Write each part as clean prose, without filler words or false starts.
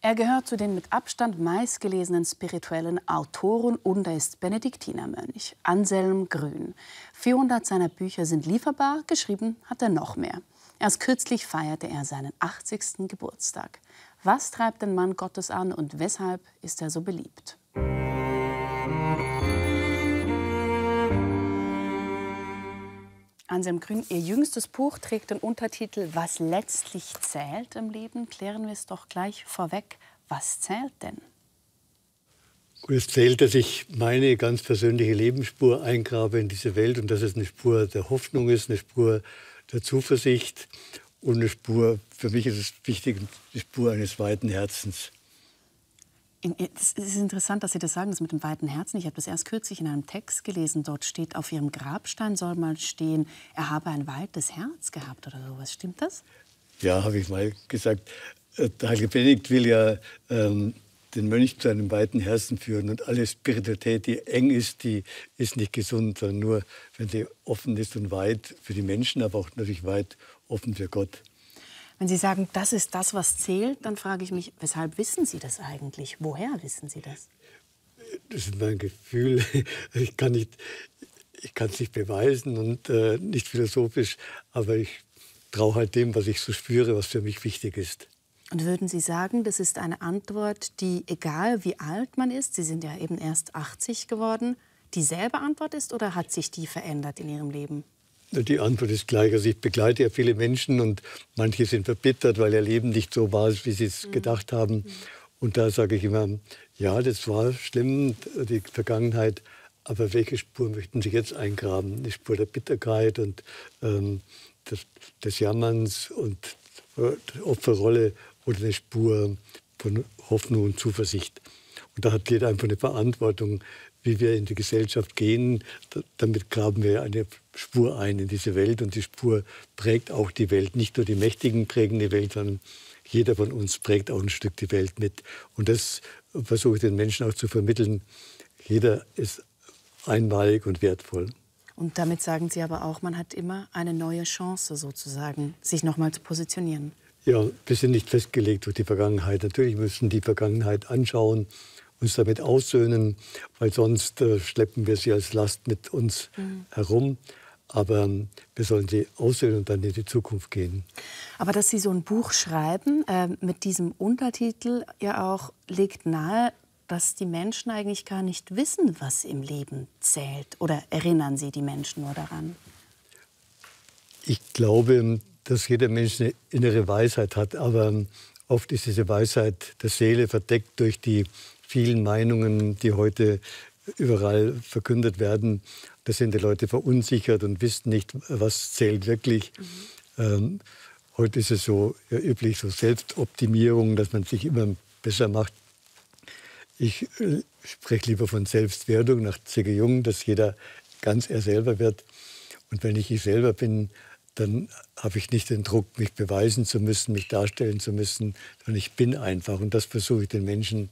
Er gehört zu den mit Abstand meistgelesenen spirituellen Autoren und er ist Benediktinermönch. Anselm Grün. 400 seiner Bücher sind lieferbar, geschrieben hat er noch mehr. Erst kürzlich feierte er seinen 80. Geburtstag. Was treibt den Mann Gottes an und weshalb ist er so beliebt? Anselm Grün, Ihr jüngstes Buch trägt den Untertitel »Was letztlich zählt im Leben«. Klären wir es doch gleich vorweg. Was zählt denn? Es zählt, dass ich meine ganz persönliche Lebensspur eingrabe in diese Welt und dass es eine Spur der Hoffnung ist, eine Spur der Zuversicht und eine Spur, für mich ist es wichtig, eine Spur eines weiten Herzens. Es ist interessant, dass Sie das sagen, das mit dem weiten Herzen. Ich habe das erst kürzlich in einem Text gelesen. Dort steht, auf Ihrem Grabstein soll mal stehen, er habe ein weites Herz gehabt oder sowas. Stimmt das? Ja, habe ich mal gesagt. Der heilige Benedikt will ja den Mönch zu einem weiten Herzen führen. Und alle Spiritualität, die eng ist, die ist nicht gesund, sondern nur, wenn sie offen ist und weit für die Menschen, aber auch natürlich weit offen für Gott. Wenn Sie sagen, das ist das, was zählt, dann frage ich mich, weshalb wissen Sie das eigentlich? Woher wissen Sie das? Das ist mein Gefühl. Ich kann es nicht beweisen und nicht philosophisch, aber ich traue halt dem, was ich so spüre, was für mich wichtig ist. Und würden Sie sagen, das ist eine Antwort, die, egal wie alt man ist, Sie sind ja eben erst 80 geworden, dieselbe Antwort ist oder hat sich die verändert in Ihrem Leben? Die Antwort ist gleich. Also ich begleite ja viele Menschen und manche sind verbittert, weil ihr Leben nicht so war, wie sie es gedacht haben. Und da sage ich immer, ja, das war schlimm, die Vergangenheit, aber welche Spur möchten Sie jetzt eingraben? Eine Spur der Bitterkeit und des Jammerns und der Opferrolle oder eine Spur von Hoffnung und Zuversicht? Und da hat jeder einfach eine Verantwortung, wie wir in die Gesellschaft gehen. Damit graben wir eine Spur ein in diese Welt. Und die Spur prägt auch die Welt. Nicht nur die Mächtigen prägen die Welt, sondern jeder von uns prägt auch ein Stück die Welt mit. Und das versuche ich den Menschen auch zu vermitteln. Jeder ist einmalig und wertvoll. Und damit sagen Sie aber auch, man hat immer eine neue Chance sozusagen, sich noch mal zu positionieren. Ja, wir sind nicht festgelegt durch die Vergangenheit. Natürlich müssen wir die Vergangenheit anschauen, uns damit aussöhnen, weil sonst schleppen wir sie als Last mit uns herum. Aber wir sollen sie aussöhnen und dann in die Zukunft gehen. Aber dass Sie so ein Buch schreiben, mit diesem Untertitel ja auch, legt nahe, dass die Menschen eigentlich gar nicht wissen, was im Leben zählt. Oder erinnern Sie die Menschen nur daran? Ich glaube, dass jeder Mensch eine innere Weisheit hat. Aber oft ist diese Weisheit der Seele verdeckt durch die vielen Meinungen, die heute überall verkündet werden. Da sind die Leute verunsichert und wissen nicht, was zählt wirklich. Heute ist es so üblich, so Selbstoptimierung, dass man sich immer besser macht. Ich spreche lieber von Selbstwerdung nach C.G. Jung, dass jeder ganz er selber wird. Und wenn ich selber bin, dann habe ich nicht den Druck, mich beweisen zu müssen, mich darstellen zu müssen, sondern ich bin einfach. Und das versuche ich den Menschen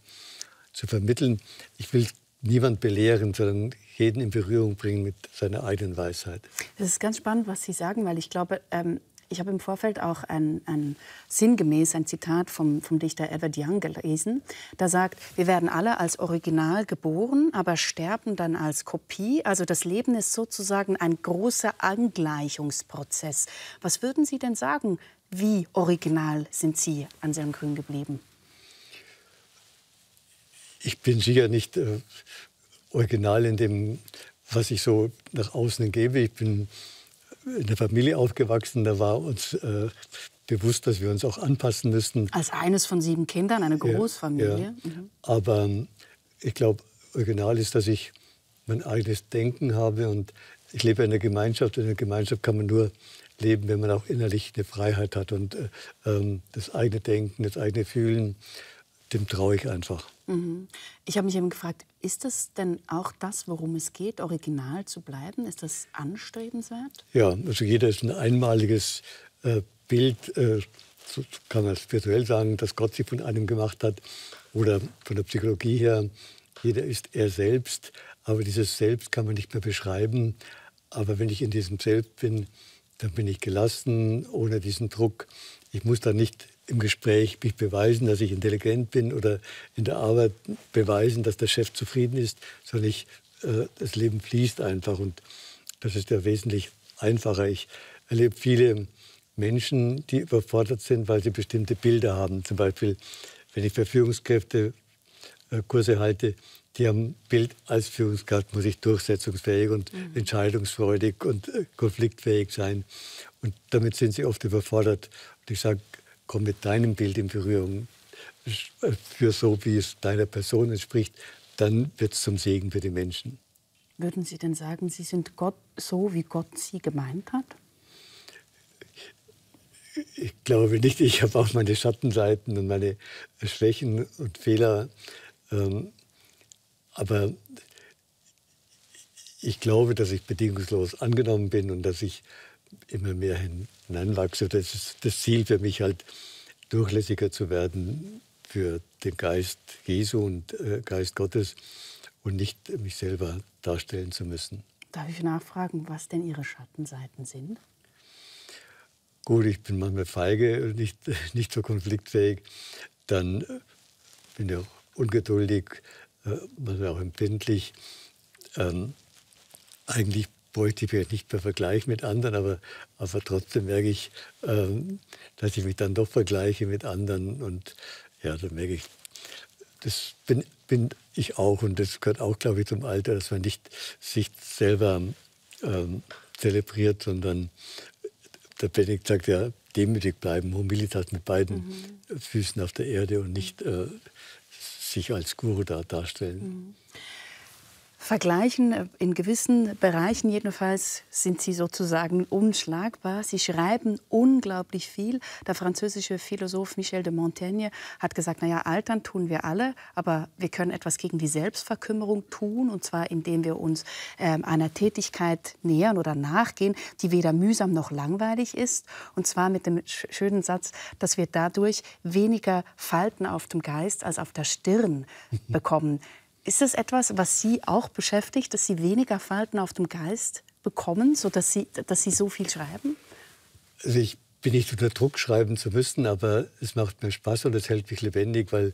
zu vermitteln. Ich will niemand belehren, sondern jeden in Berührung bringen mit seiner eigenen Weisheit. Das ist ganz spannend, was Sie sagen, weil ich glaube, ich habe im Vorfeld auch sinngemäß ein Zitat vom Dichter Edward Young gelesen. Da sagt, wir werden alle als Original geboren, aber sterben dann als Kopie. Also das Leben ist sozusagen ein großer Angleichungsprozess. Was würden Sie denn sagen, wie original sind Sie, Anselm Grün, geblieben? Ich bin sicher nicht original in dem, was ich so nach außen gebe. Ich bin in der Familie aufgewachsen, da war uns bewusst, dass wir uns auch anpassen müssten. Als eines von 7 Kindern, eine Großfamilie. Ja. Aber ich glaube, original ist, dass ich mein eigenes Denken habe und ich lebe in einer Gemeinschaft. In einer Gemeinschaft kann man nur leben, wenn man auch innerlich eine Freiheit hat und das eigene Denken, das eigene Fühlen, dem traue ich einfach. Ich habe mich eben gefragt, ist das denn auch das, worum es geht, original zu bleiben? Ist das anstrebenswert? Ja, also jeder ist ein einmaliges Bild, so kann man spirituell sagen, das Gott sich von einem gemacht hat oder von der Psychologie her. Jeder ist er selbst, aber dieses Selbst kann man nicht mehr beschreiben. Aber wenn ich in diesem Selbst bin, dann bin ich gelassen, ohne diesen Druck. Ich muss da nicht im Gespräch mich beweisen, dass ich intelligent bin oder in der Arbeit beweisen, dass der Chef zufrieden ist, sondern das Leben fließt einfach und das ist ja wesentlich einfacher. Ich erlebe viele Menschen, die überfordert sind, weil sie bestimmte Bilder haben. Zum Beispiel, wenn ich für Führungskräfte Kurse halte, die haben ein Bild, als Führungskraft muss ich durchsetzungsfähig und entscheidungsfreudig und konfliktfähig sein. Und damit sind sie oft überfordert. Und ich sage, komm mit deinem Bild in Berührung, für so, wie es deiner Person entspricht, dann wird es zum Segen für die Menschen. Würden Sie denn sagen, Sie sind Gott so, wie Gott Sie gemeint hat? Ich glaube nicht. Ich habe auch meine Schattenseiten und meine Schwächen und Fehler. Aber ich glaube, dass ich bedingungslos angenommen bin und dass ich immer mehr hineinwachse. Das ist das Ziel für mich, halt durchlässiger zu werden für den Geist Jesu und Geist Gottes und nicht mich selber darstellen zu müssen. Darf ich nachfragen, was denn Ihre Schattenseiten sind? Gut, ich bin manchmal feige und nicht so konfliktfähig. Dann bin ich auch ungeduldig, manchmal auch empfindlich. Eigentlich bräuchte ich mich nicht mehr vergleichen mit anderen, aber trotzdem merke ich, dass ich mich dann doch vergleiche mit anderen. Und ja, dann merke ich, das bin ich auch. Und das gehört auch, glaube ich, zum Alter, dass man nicht sich selber zelebriert, sondern der Benedikt sagt ja, demütig bleiben, Humilitas mit beiden Füßen auf der Erde und nicht sich als Guru darstellen. Vergleichen, in gewissen Bereichen jedenfalls sind Sie sozusagen unschlagbar. Sie schreiben unglaublich viel. Der französische Philosoph Michel de Montaigne hat gesagt, naja, altern tun wir alle, aber wir können etwas gegen die Selbstverkümmerung tun, und zwar indem wir uns einer Tätigkeit nähern oder nachgehen, die weder mühsam noch langweilig ist, und zwar mit dem schönen Satz, dass wir dadurch weniger Falten auf dem Geist als auf der Stirn bekommen. Ist das etwas, was Sie auch beschäftigt, dass Sie weniger Falten auf dem Geist bekommen, sodass Sie so viel schreiben? Also ich bin nicht unter Druck, schreiben zu müssen, aber es macht mir Spaß und es hält mich lebendig, weil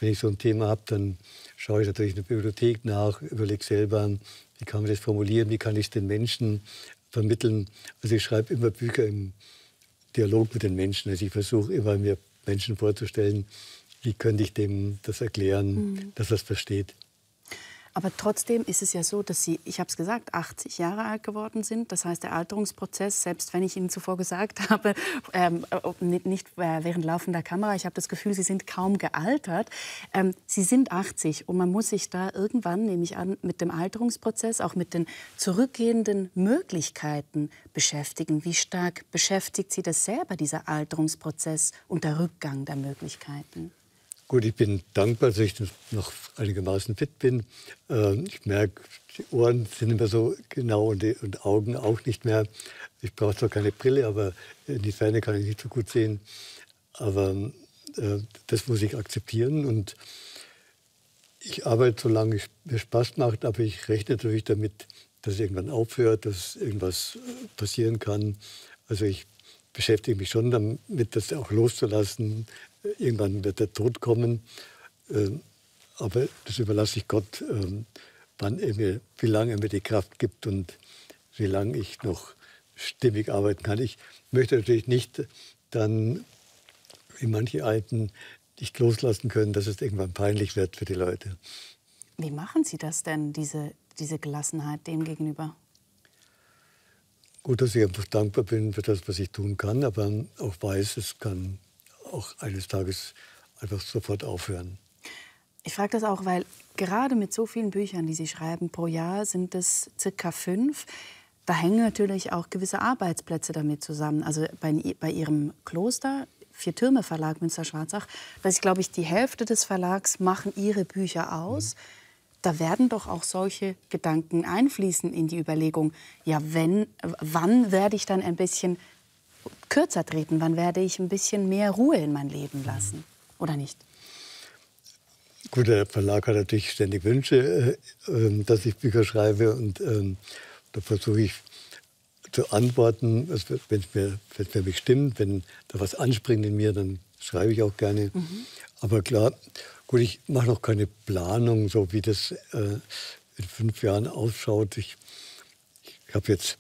wenn ich so ein Thema habe, dann schaue ich natürlich in der Bibliothek nach, überlege selber, wie kann man das formulieren, wie kann ich es den Menschen vermitteln. Also ich schreibe immer Bücher im Dialog mit den Menschen. Also ich versuche immer, mir Menschen vorzustellen, wie könnte ich dem das erklären, dass er es versteht. Aber trotzdem ist es ja so, dass Sie, ich habe es gesagt, 80 Jahre alt geworden sind. Das heißt, der Alterungsprozess, selbst wenn ich Ihnen zuvor gesagt habe, nicht während laufender Kamera, ich habe das Gefühl, Sie sind kaum gealtert. Sie sind 80 und man muss sich da irgendwann, nehme ich an, mit dem Alterungsprozess, auch mit den zurückgehenden Möglichkeiten beschäftigen. Wie stark beschäftigt Sie das selber, dieser Alterungsprozess und der Rückgang der Möglichkeiten? Gut, ich bin dankbar, dass ich noch einigermaßen fit bin. Ich merke, die Ohren sind immer so genau und die Augen auch nicht mehr. Ich brauche zwar keine Brille, aber in die Ferne kann ich nicht so gut sehen. Aber das muss ich akzeptieren. Und ich arbeite, solange es mir Spaß macht, aber ich rechne natürlich damit, dass es irgendwann aufhört, dass irgendwas passieren kann. Also ich beschäftige mich schon damit, das auch loszulassen. Irgendwann wird der Tod kommen, aber das überlasse ich Gott, wie lange er mir die Kraft gibt und wie lange ich noch stimmig arbeiten kann. Ich möchte natürlich nicht dann, wie manche Alten, nicht loslassen können, dass es irgendwann peinlich wird für die Leute. Wie machen Sie das denn, diese Gelassenheit dem gegenüber? Gut, dass ich einfach dankbar bin für das, was ich tun kann, aber auch weiß, es kann auch eines Tages einfach sofort aufhören. Ich frage das auch, weil gerade mit so vielen Büchern, die Sie schreiben pro Jahr, sind es circa 5. Da hängen natürlich auch gewisse Arbeitsplätze damit zusammen. Also bei Ihrem Kloster, Vier Türme Verlag Münster-Schwarzach, da ist, glaube ich, die Hälfte des Verlags machen Ihre Bücher aus. Da werden doch auch solche Gedanken einfließen in die Überlegung, ja, wann werde ich dann ein bisschen kürzer treten, wann werde ich ein bisschen mehr Ruhe in mein Leben lassen, oder nicht? Gut, der Verlag hat natürlich ständig Wünsche, dass ich Bücher schreibe und da versuche ich zu antworten, wenn es für mich stimmt, wenn da was anspringt in mir, dann schreibe ich auch gerne. Aber klar, gut, ich mache noch keine Planung, so wie das in 5 Jahren ausschaut. Ich habe jetzt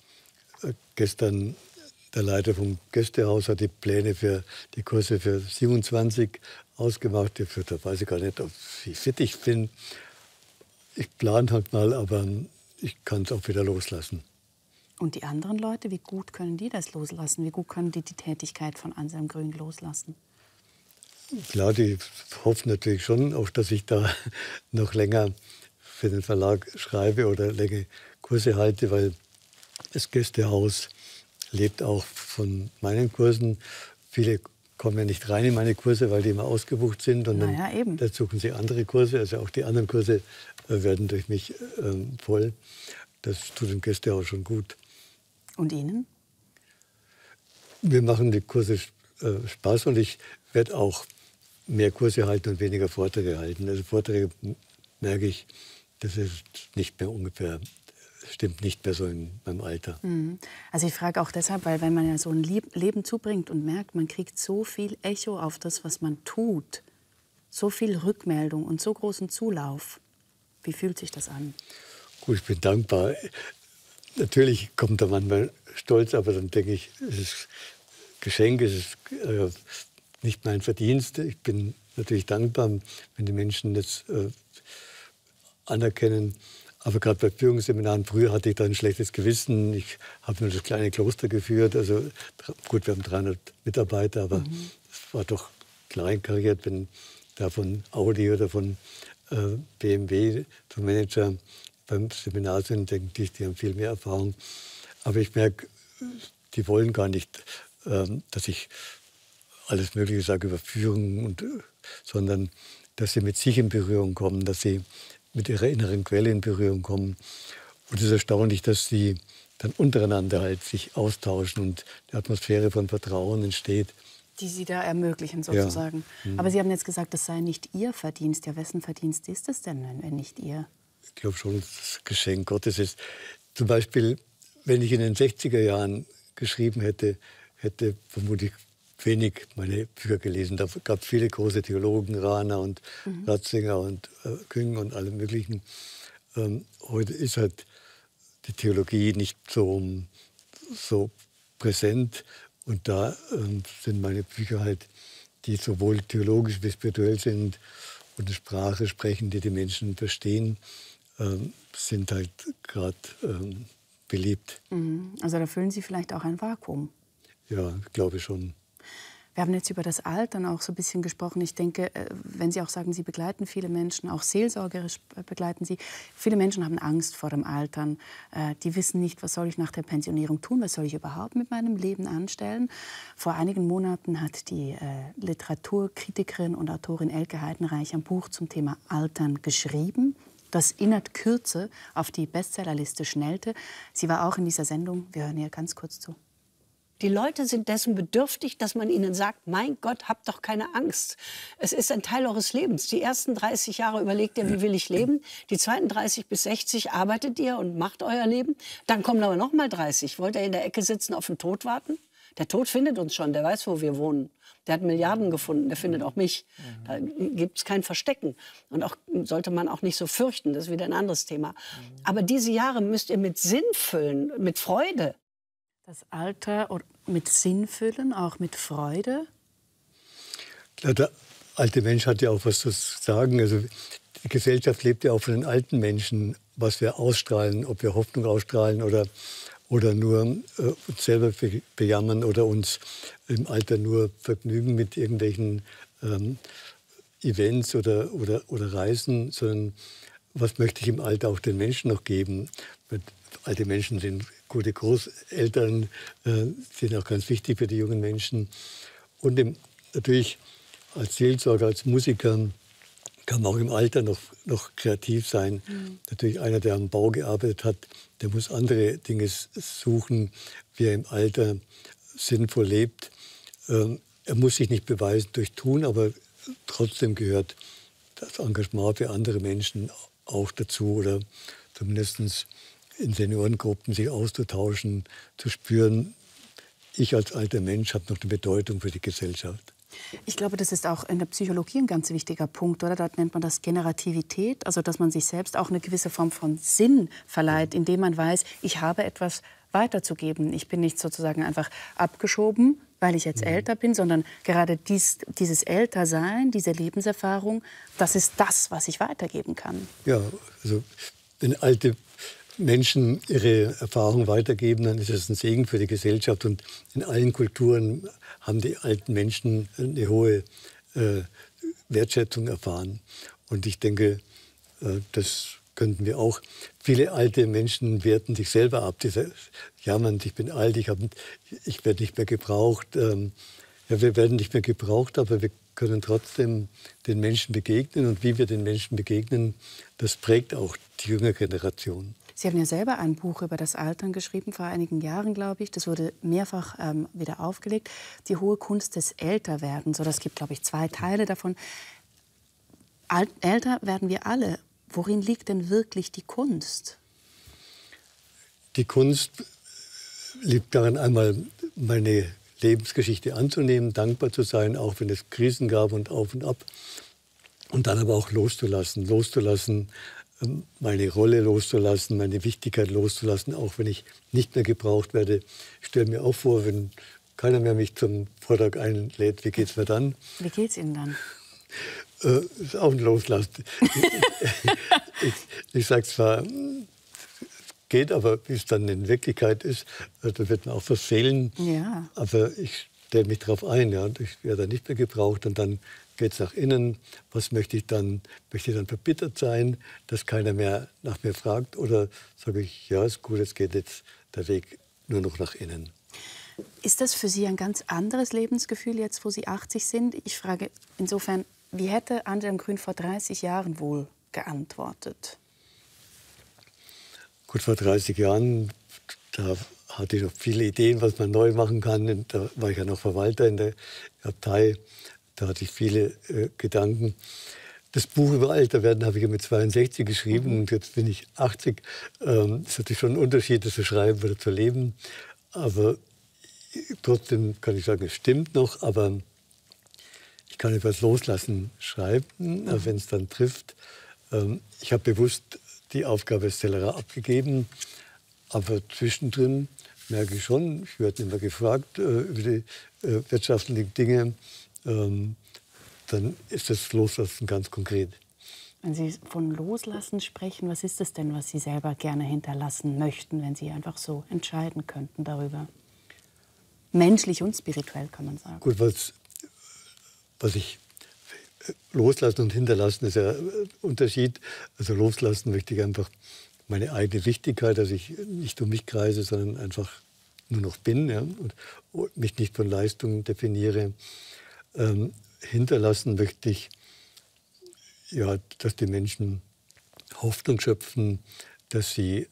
gestern, der Leiter vom Gästehaus hat die Pläne für die Kurse für 27 ausgemacht. Da weiß ich gar nicht, wie fit ich bin. Ich plane halt mal, aber ich kann es auch wieder loslassen. Und die anderen Leute, wie gut können die das loslassen? Wie gut können die die Tätigkeit von Anselm Grün loslassen? Klar, die hoffen natürlich schon, auch dass ich da noch länger für den Verlag schreibe oder länger Kurse halte, weil das Gästehaus lebt auch von meinen Kursen. Viele kommen ja nicht rein in meine Kurse, weil die immer ausgebucht sind. Und dann suchen sie andere Kurse. Also auch die anderen Kurse werden durch mich voll. Das tut dem Gästehaus schon gut. Und Ihnen? Mir machen die Kurse Spaß und ich werde auch mehr Kurse halten und weniger Vorträge halten. Also Vorträge merke ich, das ist nicht mehr ungefähr, stimmt nicht mehr so in meinem Alter. Also ich frage auch deshalb, weil wenn man ja so ein Leben zubringt und merkt, man kriegt so viel Echo auf das, was man tut, so viel Rückmeldung und so großen Zulauf, wie fühlt sich das an? Gut, ich bin dankbar. Natürlich kommt da manchmal Stolz, aber dann denke ich, es ist Geschenk, es ist nicht mein Verdienst. Ich bin natürlich dankbar, wenn die Menschen das anerkennen. Aber gerade bei Führungsseminaren, früher hatte ich da ein schlechtes Gewissen. Ich habe nur das kleine Kloster geführt. Also gut, wir haben 300 Mitarbeiter, aber es war doch kleinkariert, wenn da von Audi oder von BMW zum Manager beim Seminar sind, denke ich, die haben viel mehr Erfahrung. Aber ich merke, die wollen gar nicht, dass ich alles Mögliche sage über Führung, sondern dass sie mit sich in Berührung kommen, dass sie mit ihrer inneren Quelle in Berührung kommen. Und es ist erstaunlich, dass sie dann untereinander halt sich austauschen und eine Atmosphäre von Vertrauen entsteht. Die Sie da ermöglichen sozusagen. Ja. Aber Sie haben jetzt gesagt, das sei nicht Ihr Verdienst. Ja, wessen Verdienst ist es denn, wenn nicht Ihr? Ich glaube schon, das Geschenk Gottes ist. Zum Beispiel, wenn ich in den 60er Jahren geschrieben hätte vermutlich wenig meine Bücher gelesen. Da gab es viele große Theologen, Rahner und Ratzinger und Küng und alle möglichen. Heute ist halt die Theologie nicht so präsent. Und da sind meine Bücher halt, die sowohl theologisch wie spirituell sind und eine Sprache sprechen, die die Menschen verstehen, sind halt gerade beliebt. Also da füllen Sie vielleicht auch ein Vakuum. Ja, ich glaube schon. Wir haben jetzt über das Altern auch so ein bisschen gesprochen. Ich denke, wenn Sie auch sagen, Sie begleiten viele Menschen, auch seelsorgerisch begleiten Sie. Viele Menschen haben Angst vor dem Altern. Die wissen nicht, was soll ich nach der Pensionierung tun, was soll ich überhaupt mit meinem Leben anstellen. Vor einigen Monaten hat die Literaturkritikerin und Autorin Elke Heidenreich ein Buch zum Thema Altern geschrieben, das in Kürze auf die Bestsellerliste schnellte. Sie war auch in dieser Sendung. Wir hören hier ganz kurz zu. Die Leute sind dessen bedürftig, dass man ihnen sagt, mein Gott, habt doch keine Angst. Es ist ein Teil eures Lebens. Die ersten 30 Jahre überlegt ihr, wie will ich leben. Die zweiten 30 bis 60 arbeitet ihr und macht euer Leben. Dann kommen aber noch mal 30. Wollt ihr in der Ecke sitzen, auf den Tod warten? Der Tod findet uns schon, der weiß, wo wir wohnen. Der hat Milliarden gefunden, der findet auch mich. Da gibt es kein Verstecken. Und auch sollte man auch nicht so fürchten, das ist wieder ein anderes Thema. Aber diese Jahre müsst ihr mit Sinn füllen, mit Freude. Das Alter mit Sinn füllen, auch mit Freude? Klar, der alte Mensch hat ja auch was zu sagen. Also die Gesellschaft lebt ja auch von den alten Menschen, was wir ausstrahlen, ob wir Hoffnung ausstrahlen oder nur uns selber bejammern oder uns im Alter nur vergnügen mit irgendwelchen Events oder Reisen, sondern was möchte ich im Alter auch den Menschen noch geben? Alte Menschen sind gute Großeltern, sind auch ganz wichtig für die jungen Menschen. Und natürlich als Seelsorger, als Musiker kann man auch im Alter noch kreativ sein. Natürlich einer, der am Bau gearbeitet hat, der muss andere Dinge suchen, wie er im Alter sinnvoll lebt. Er muss sich nicht beweisen durch Tun, aber trotzdem gehört das Engagement für andere Menschen auch dazu oder zumindest in Seniorengruppen sich auszutauschen, zu spüren, ich als alter Mensch habe noch eine Bedeutung für die Gesellschaft. Ich glaube, das ist auch in der Psychologie ein ganz wichtiger Punkt, oder? Dort nennt man das Generativität, also dass man sich selbst auch eine gewisse Form von Sinn verleiht, indem man weiß, ich habe etwas weiterzugeben. Ich bin nicht sozusagen einfach abgeschoben, weil ich jetzt älter bin, sondern gerade dieses Ältersein, diese Lebenserfahrung, das ist das, was ich weitergeben kann. Ja, also wenn alte Menschen ihre Erfahrung weitergeben, dann ist es ein Segen für die Gesellschaft. Und in allen Kulturen haben die alten Menschen eine hohe Wertschätzung erfahren. Und ich denke, das könnten wir auch. Viele alte Menschen werten sich selber ab. Die jammern, ich bin alt, ich werde nicht mehr gebraucht. Ja, wir werden nicht mehr gebraucht, aber wir können trotzdem den Menschen begegnen. Und wie wir den Menschen begegnen, das prägt auch die jüngere Generation. Sie haben ja selber ein Buch über das Altern geschrieben, vor einigen Jahren, glaube ich. Das wurde mehrfach wieder aufgelegt. Die hohe Kunst des Älterwerdens. Das gibt, glaube ich, 2 Teile davon. Älter werden wir alle. Worin liegt denn wirklich die Kunst? Die Kunst liegt darin, einmal meine Lebensgeschichte anzunehmen, dankbar zu sein, auch wenn es Krisen gab und auf und ab. Und dann aber auch loszulassen. Loszulassen, meine Rolle loszulassen, meine Wichtigkeit loszulassen, auch wenn ich nicht mehr gebraucht werde. Ich stelle mir auch vor, wenn keiner mehr mich zum Vortrag einlädt, wie geht es mir dann? Wie geht es Ihnen dann? Ist auch ein Loslassen. ich sage zwar, geht, aber wie es dann in Wirklichkeit ist, da wird man auch was fehlen. Ja. Aber ich stelle mich darauf ein, ja, und ich werde dann nicht mehr gebraucht und dann geht es nach innen. Was möchte ich dann? Möchte ich dann verbittert sein, dass keiner mehr nach mir fragt? Oder sage ich, ja, ist gut, es geht jetzt der Weg nur noch nach innen. Ist das für Sie ein ganz anderes Lebensgefühl, jetzt wo Sie 80 sind? Ich frage insofern, wie hätte Anselm Grün vor 30 Jahren wohl geantwortet? Gut, vor 30 Jahren, da hatte ich noch viele Ideen, was man neu machen kann. Und da war ich ja noch Verwalter in der Abtei. Da hatte ich viele Gedanken. Das Buch über Älterwerden habe ich ja mit 62 geschrieben und jetzt bin ich 80. Es ist natürlich schon ein Unterschied, das zu schreiben oder zu leben. Aber trotzdem kann ich sagen, es stimmt noch. Aber ich kann etwas loslassen schreiben, wenn es dann trifft. Ich habe bewusst die Aufgabe als Zellerer abgegeben. Aber zwischendrin merke ich schon, ich werde immer gefragt über die wirtschaftlichen Dinge. Dann ist das Loslassen ganz konkret. Wenn Sie von Loslassen sprechen, was ist das denn, was Sie selber gerne hinterlassen möchten, wenn Sie einfach so entscheiden könnten darüber? Menschlich und spirituell, kann man sagen. Gut, was ich loslassen und hinterlassen, ist ja ein Unterschied. Also loslassen möchte ich einfach meine eigene Wichtigkeit, dass ich nicht um mich kreise, sondern einfach nur noch bin, ja, und mich nicht von Leistungen definiere. Hinterlassen möchte ich, ja, dass die Menschen Hoffnung schöpfen, dass sie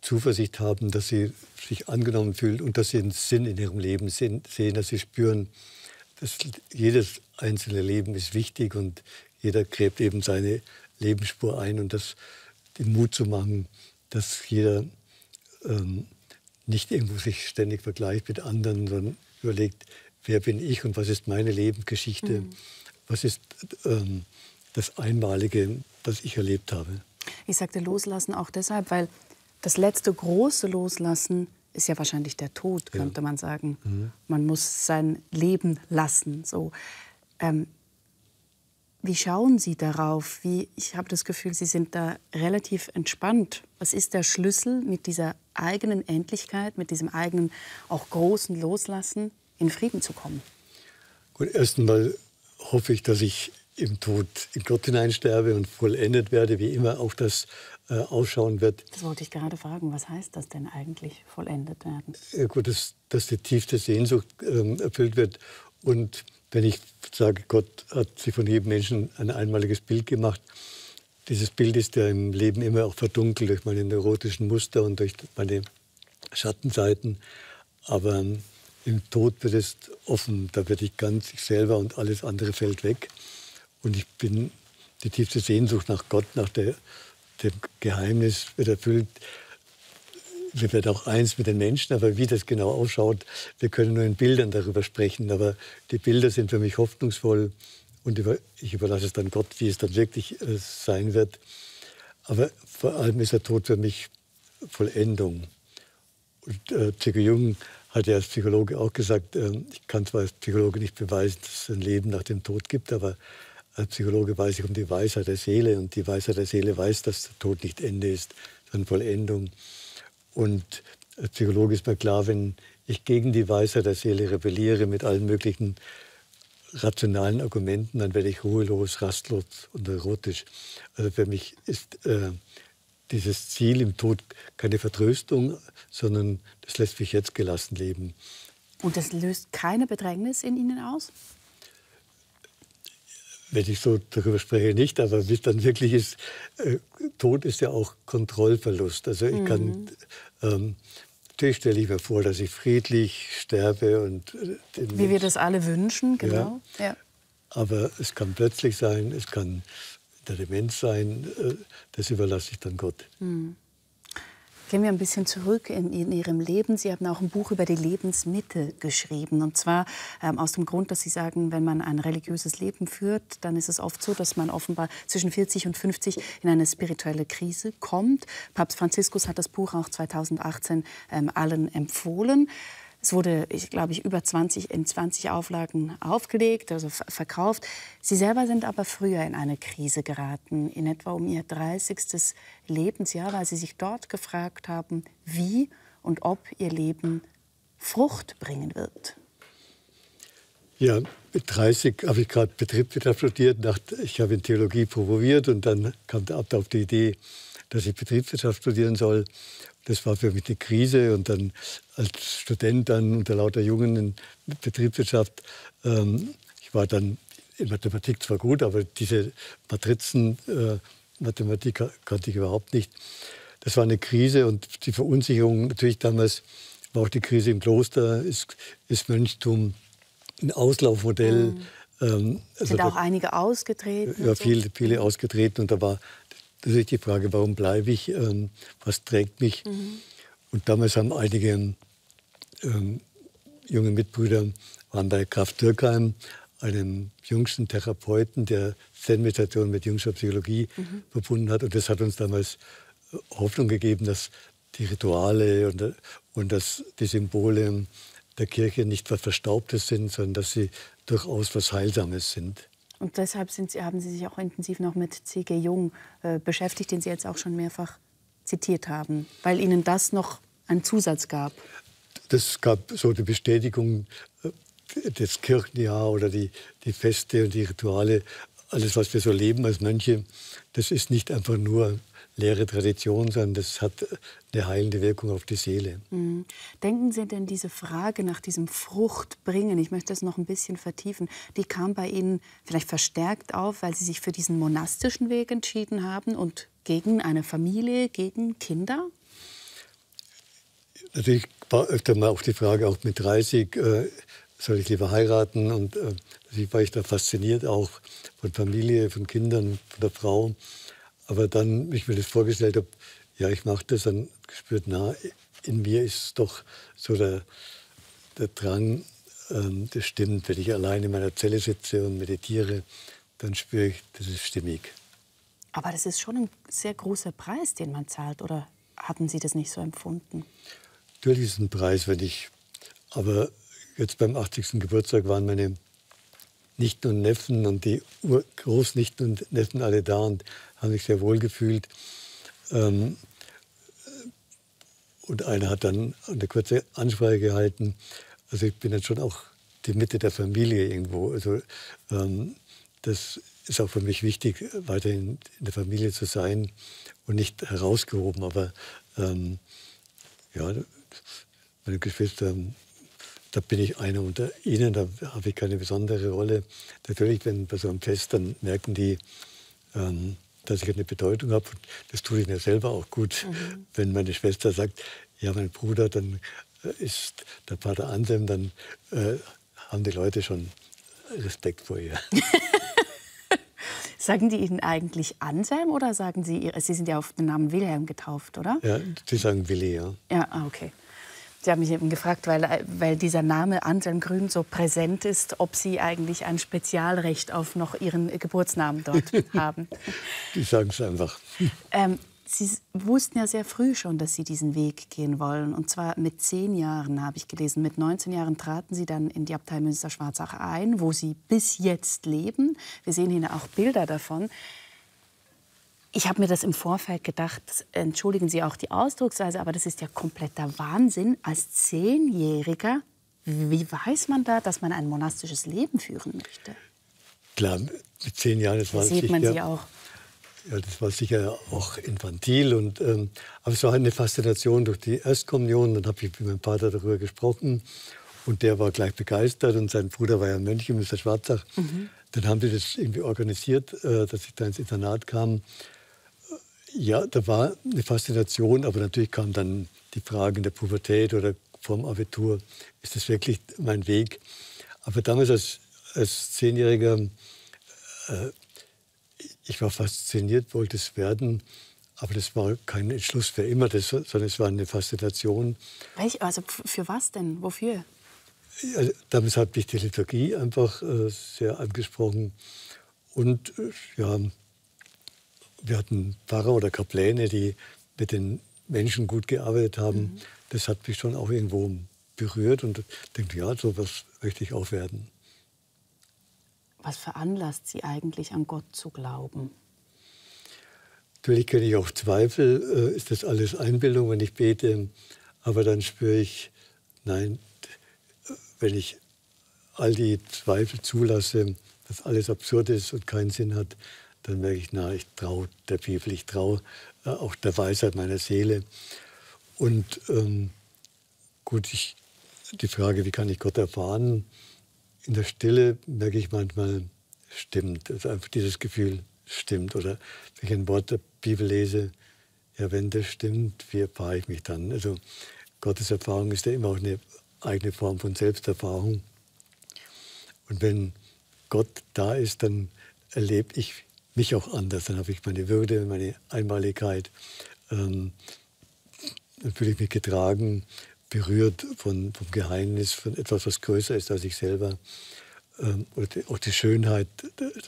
Zuversicht haben, dass sie sich angenommen fühlen und dass sie einen Sinn in ihrem Leben sehen, dass sie spüren, dass jedes einzelne Leben ist wichtig und jeder gräbt eben seine Lebensspur ein und den Mut zu machen, dass jeder nicht irgendwo sich ständig vergleicht mit anderen, sondern überlegt, wer bin ich und was ist meine Lebensgeschichte, was ist das Einmalige, was ich erlebt habe. Ich sagte Loslassen auch deshalb, weil das letzte große Loslassen ist ja wahrscheinlich der Tod, könnte man sagen. Man muss sein Leben lassen. So. Wie schauen Sie darauf? Ich habe das Gefühl, Sie sind da relativ entspannt. Was ist der Schlüssel, mit dieser eigenen Endlichkeit, mit diesem eigenen, auch großen Loslassen in Frieden zu kommen? Gut, erst einmal hoffe ich, dass ich im Tod in Gott hineinsterbe und vollendet werde, wie immer auch das ausschauen wird. Das wollte ich gerade fragen. Was heißt das denn eigentlich, vollendet werden? Ja, gut, dass die tiefste Sehnsucht erfüllt wird. Und wenn ich sage, Gott hat sich von jedem Menschen ein einmaliges Bild gemacht, dieses Bild ist ja im Leben immer auch verdunkelt durch meine neurotischen Muster und durch meine Schattenseiten. Aber im Tod wird es offen, da werde ich ganz ich selber und alles andere fällt weg. Und ich bin die tiefste Sehnsucht nach Gott, nach dem Geheimnis wird erfüllt. wir werden auch eins mit den Menschen, aber wie das genau ausschaut, wir können nur in Bildern darüber sprechen. Aber die Bilder sind für mich hoffnungsvoll und ich überlasse es dann Gott, wie es dann wirklich sein wird. Aber vor allem ist der Tod für mich Vollendung. Und C.G. Jung hat ja als Psychologe auch gesagt, ich kann zwar als Psychologe nicht beweisen, dass es ein Leben nach dem Tod gibt, aber als Psychologe weiß ich um die Weisheit der Seele. Und die Weisheit der Seele weiß, dass der Tod nicht Ende ist, sondern Vollendung. Und als Psychologe ist mir klar, wenn ich gegen die Weisheit der Seele rebelliere mit allen möglichen rationalen Argumenten, dann werde ich ruhelos, rastlos und neurotisch. Also für mich ist dieses Ziel im Tod keine Vertröstung, sondern das lässt mich jetzt gelassen leben. Und das löst keine Bedrängnis in Ihnen aus? Wenn ich so darüber spreche, nicht, aber wie es dann wirklich ist, Tod ist ja auch Kontrollverlust. Also ich kann, natürlich stelle ich mir vor, dass ich friedlich sterbe. Und wie wir das alle wünschen, genau. Ja. Ja. Aber es kann plötzlich sein, es kann der Demenz sein, das überlasse ich dann Gott. Gehen wir ein bisschen zurück in Ihrem Leben. Sie haben auch ein Buch über die Lebensmitte geschrieben. Und zwar aus dem Grund, dass Sie sagen, wenn man ein religiöses Leben führt, dann ist es oft so, dass man offenbar zwischen 40 und 50 in eine spirituelle Krise kommt. Papst Franziskus hat das Buch auch 2018 allen empfohlen. Es wurde, glaube ich, in 20 Auflagen aufgelegt, also verkauft. Sie selber sind aber früher in eine Krise geraten, in etwa um Ihr 30. Lebensjahr, weil Sie sich dort gefragt haben, wie und ob Ihr Leben Frucht bringen wird. Ja, mit 30 habe ich gerade Betriebswirtschaft studiert. Ich habe in Theologie promoviert und dann kam der Abt auf die Idee, dass ich Betriebswirtschaft studieren soll. Das war für mich eine Krise. Und dann als Student dann unter lauter Jungen in Betriebswirtschaft, ich war dann in Mathematik zwar gut, aber diese Matrizen-Mathematik kannte ich überhaupt nicht. Das war eine Krise und die Verunsicherung, natürlich damals war auch die Krise im Kloster, ist Mönchtum ein Auslaufmodell. Sind auch einige ausgetreten? Ja, viele ausgetreten. Und da war natürlich die Frage, warum bleibe ich, was trägt mich? Und damals haben einige junge Mitbrüder waren bei Graf Dürkheim, einem jüngsten Therapeuten, der Zen-Meditation mit jüngster Psychologie verbunden hat. Und das hat uns damals Hoffnung gegeben, dass die Rituale und dass die Symbole der Kirche nicht was Verstaubtes sind, sondern dass sie durchaus was Heilsames sind. Und deshalb haben Sie sich auch intensiv noch mit C.G. Jung beschäftigt, den Sie jetzt auch schon mehrfach zitiert haben, weil Ihnen das noch einen Zusatz gab. Das gab so die Bestätigung, das Kirchenjahr oder die Feste und die Rituale, alles, was wir so leben als Mönche, das ist nicht einfach nur leere Tradition, sondern das hat eine heilende Wirkung auf die Seele. Denken Sie denn, diese Frage nach diesem Fruchtbringen, ich möchte das noch ein bisschen vertiefen, die kam bei Ihnen vielleicht verstärkt auf, weil Sie sich für diesen monastischen Weg entschieden haben und gegen eine Familie, gegen Kinder? Natürlich war öfter mal auch die Frage, auch mit 30, soll ich lieber heiraten? Und natürlich war ich da fasziniert auch von Familie, von Kindern, von der Frau. Aber dann, ich mir das vorgestellt habe, ja, ich mache das, dann gespürt, na, in mir ist doch so der Drang, das stimmt. Wenn ich allein in meiner Zelle sitze und meditiere, dann spüre ich, das ist stimmig. Aber das ist schon ein sehr großer Preis, den man zahlt, oder hatten Sie das nicht so empfunden? Natürlich ist es ein Preis, aber jetzt beim 80. Geburtstag waren meine Nichten und Neffen und die Großnichten und Neffen alle da und haben sich sehr wohl gefühlt. Und einer hat dann eine kurze Ansprache gehalten. Also ich bin dann schon auch die Mitte der Familie irgendwo. Also das ist auch für mich wichtig, weiterhin in der Familie zu sein und nicht herausgehoben. Aber ja, meine Geschwister, da bin ich einer unter ihnen, da habe ich keine besondere Rolle. Natürlich, wenn bei so einem Fest, dann merken die, dass ich eine Bedeutung habe. Das tue ich mir selber auch gut. Wenn meine Schwester sagt, ja, mein Bruder, dann ist der Pater Anselm, dann haben die Leute schon Respekt vor ihr. Sagen die Ihnen eigentlich Anselm oder sagen Sie, Sie sind ja auf den Namen Wilhelm getauft, oder? Ja, die sagen Willi, ja. Ja, okay. Sie haben mich eben gefragt, weil dieser Name Anselm Grün so präsent ist, ob Sie eigentlich ein Spezialrecht auf noch Ihren Geburtsnamen dort haben. Die sagen es einfach. Sie wussten ja sehr früh schon, dass Sie diesen Weg gehen wollen. Und zwar mit 10 Jahren, habe ich gelesen. Mit 19 Jahren traten Sie dann in die Abtei Münster-Schwarzach ein, wo Sie bis jetzt leben. Wir sehen hier auch Bilder davon. Ich habe mir das im Vorfeld gedacht, entschuldigen Sie auch die Ausdrucksweise, aber das ist ja kompletter Wahnsinn. Als 10-Jähriger, wie weiß man da, dass man ein monastisches Leben führen möchte? Klar, mit 10 Jahren, das war Sieht man sicher, Sie auch. ja, das war sicher auch infantil. Aber es war eine Faszination durch die Erstkommunion. Dann habe ich mit meinem Vater darüber gesprochen und der war gleich begeistert und sein Bruder war ja Mönch in Münster-Schwarzach. Dann haben sie das irgendwie organisiert, dass ich da ins Internat kam. Ja, da war eine Faszination, aber natürlich kam dann die Frage in der Pubertät oder vorm Abitur, ist das wirklich mein Weg? Aber damals als 10-Jähriger, ich war fasziniert, wollte es werden, aber das war kein Entschluss für immer, sondern es war eine Faszination. Also für was denn? Wofür? Also, damals hat mich die Liturgie einfach sehr angesprochen und ja, wir hatten Pfarrer oder Kapläne, die mit den Menschen gut gearbeitet haben. Das hat mich schon auch irgendwo berührt und denke, ja, so was möchte ich auch werden. Was veranlasst Sie eigentlich, an Gott zu glauben? Natürlich kenne ich auch Zweifel. Ist das alles Einbildung, wenn ich bete? Aber dann spüre ich, nein, wenn ich all die Zweifel zulasse, dass alles absurd ist und keinen Sinn hat, dann merke ich, na, ich traue der Bibel, ich traue auch der Weisheit meiner Seele. Und gut, die Frage, wie kann ich Gott erfahren? In der Stille merke ich manchmal, stimmt. Also einfach dieses Gefühl stimmt. Oder wenn ich ein Wort der Bibel lese, ja, wenn das stimmt, wie erfahre ich mich dann? Also Gottes Erfahrung ist ja immer auch eine eigene Form von Selbsterfahrung. Und wenn Gott da ist, dann erlebe ich mich auch anders. Dann habe ich meine Würde, meine Einmaligkeit. Dann fühle ich mich getragen, berührt vom Geheimnis, von etwas, was größer ist als ich selber. Auch die Schönheit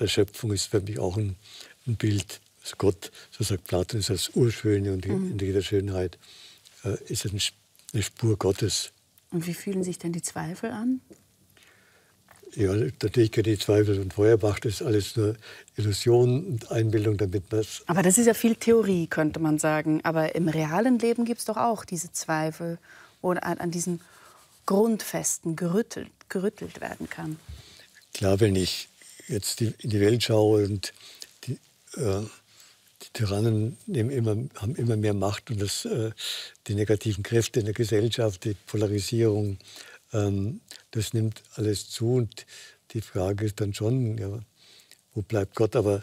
der Schöpfung ist für mich auch ein Bild. Also Gott, so sagt Platon, ist das Urschöne und in jeder Schönheit ist eine Spur Gottes. Und wie fühlen sich denn die Zweifel an? Ja, natürlich kann die Zweifel von Feuerbach, das ist alles nur Illusion und Einbildung, damit man es... Aber das ist ja viel Theorie, könnte man sagen. Aber im realen Leben gibt es doch auch diese Zweifel, wo an diesen Grundfesten gerüttelt werden kann. Klar, wenn ich jetzt in die Welt schaue und die Tyrannen haben immer mehr Macht und die negativen Kräfte in der Gesellschaft, die Polarisierung, das nimmt alles zu. Und die Frage ist dann schon, ja, wo bleibt Gott? Aber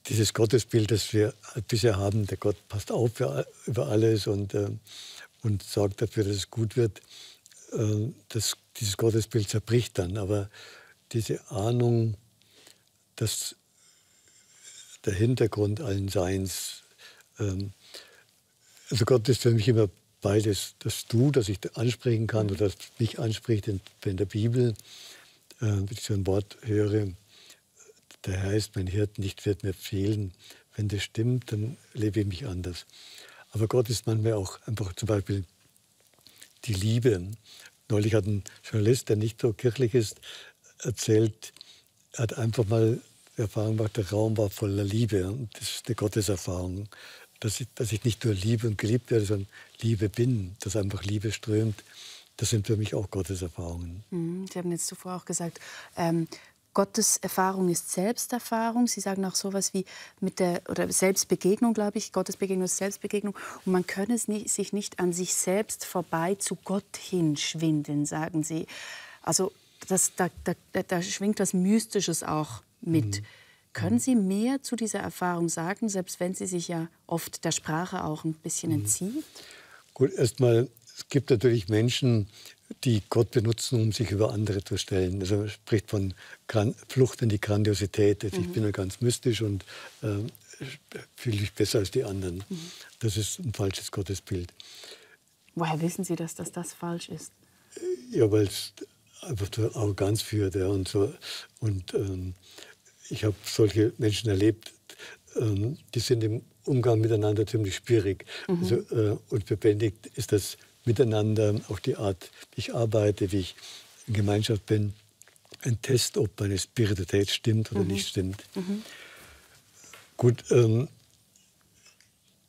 dieses Gottesbild, das wir bisher haben, der Gott passt auf über alles und sorgt dafür, dass es gut wird, dieses Gottesbild zerbricht dann. Aber diese Ahnung, dass der Hintergrund allen Seins, also Gott ist für mich immer beides, das Du, das ich ansprechen kann oder das mich anspricht in der Bibel, wenn ich so ein Wort höre, der Herr ist mein Hirt, nichts wird mir fehlen. Wenn das stimmt, dann lebe ich mich anders. Aber Gott ist manchmal auch einfach zum Beispiel die Liebe. Neulich hat ein Journalist, der nicht so kirchlich ist, erzählt, er hat einfach mal die Erfahrung gemacht, der Raum war voller Liebe. Und das ist eine Gotteserfahrung, dass ich nicht nur liebe und geliebt werde, sondern Liebe bin, dass einfach Liebe strömt. Das sind für mich auch Gotteserfahrungen. Sie haben jetzt zuvor auch gesagt, Gottes Erfahrung ist Selbsterfahrung. Sie sagen auch sowas wie oder Selbstbegegnung, glaube ich. Gottes Begegnung ist Selbstbegegnung. Und man könne sich nicht an sich selbst vorbei zu Gott hinschwindeln, sagen Sie. Also da schwingt was Mystisches auch mit. Können Sie mehr zu dieser Erfahrung sagen, selbst wenn sie sich ja oft der Sprache auch ein bisschen entzieht? Gut, erstmal, es gibt natürlich Menschen, die Gott benutzen, um sich über andere zu stellen. Also er spricht von Flucht in die Grandiosität. Ich bin ja ganz mystisch und fühle mich besser als die anderen. Das ist ein falsches Gottesbild. Woher wissen Sie, dass das falsch ist? Ja, weil es einfach zur Arroganz führt. Ja, und so. Und ich habe solche Menschen erlebt, die sind im Umgang miteinander ziemlich schwierig. Also, und lebendig ist das Miteinander, auch die Art, wie ich arbeite, wie ich in Gemeinschaft bin, ein Test, ob meine Spiritualität stimmt oder nicht stimmt. Gut,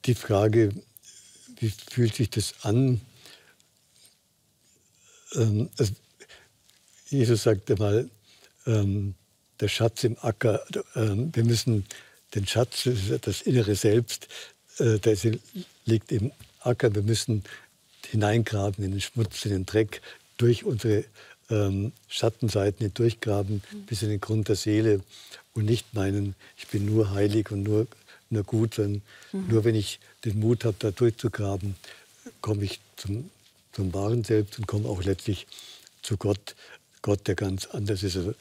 die Frage, wie fühlt sich das an? Also Jesus sagte mal, der Schatz im Acker, wir müssen den Schatz, das innere Selbst, das liegt im Acker, wir müssen hineingraben in den Schmutz, in den Dreck, durch unsere Schattenseiten hindurchgraben, bis in den Grund der Seele und nicht meinen, ich bin nur heilig und nur gut, sondern nur wenn ich den Mut habe, da durchzugraben, komme ich zum wahren Selbst und komme auch letztlich zu Gott, der ganz anders ist. Also,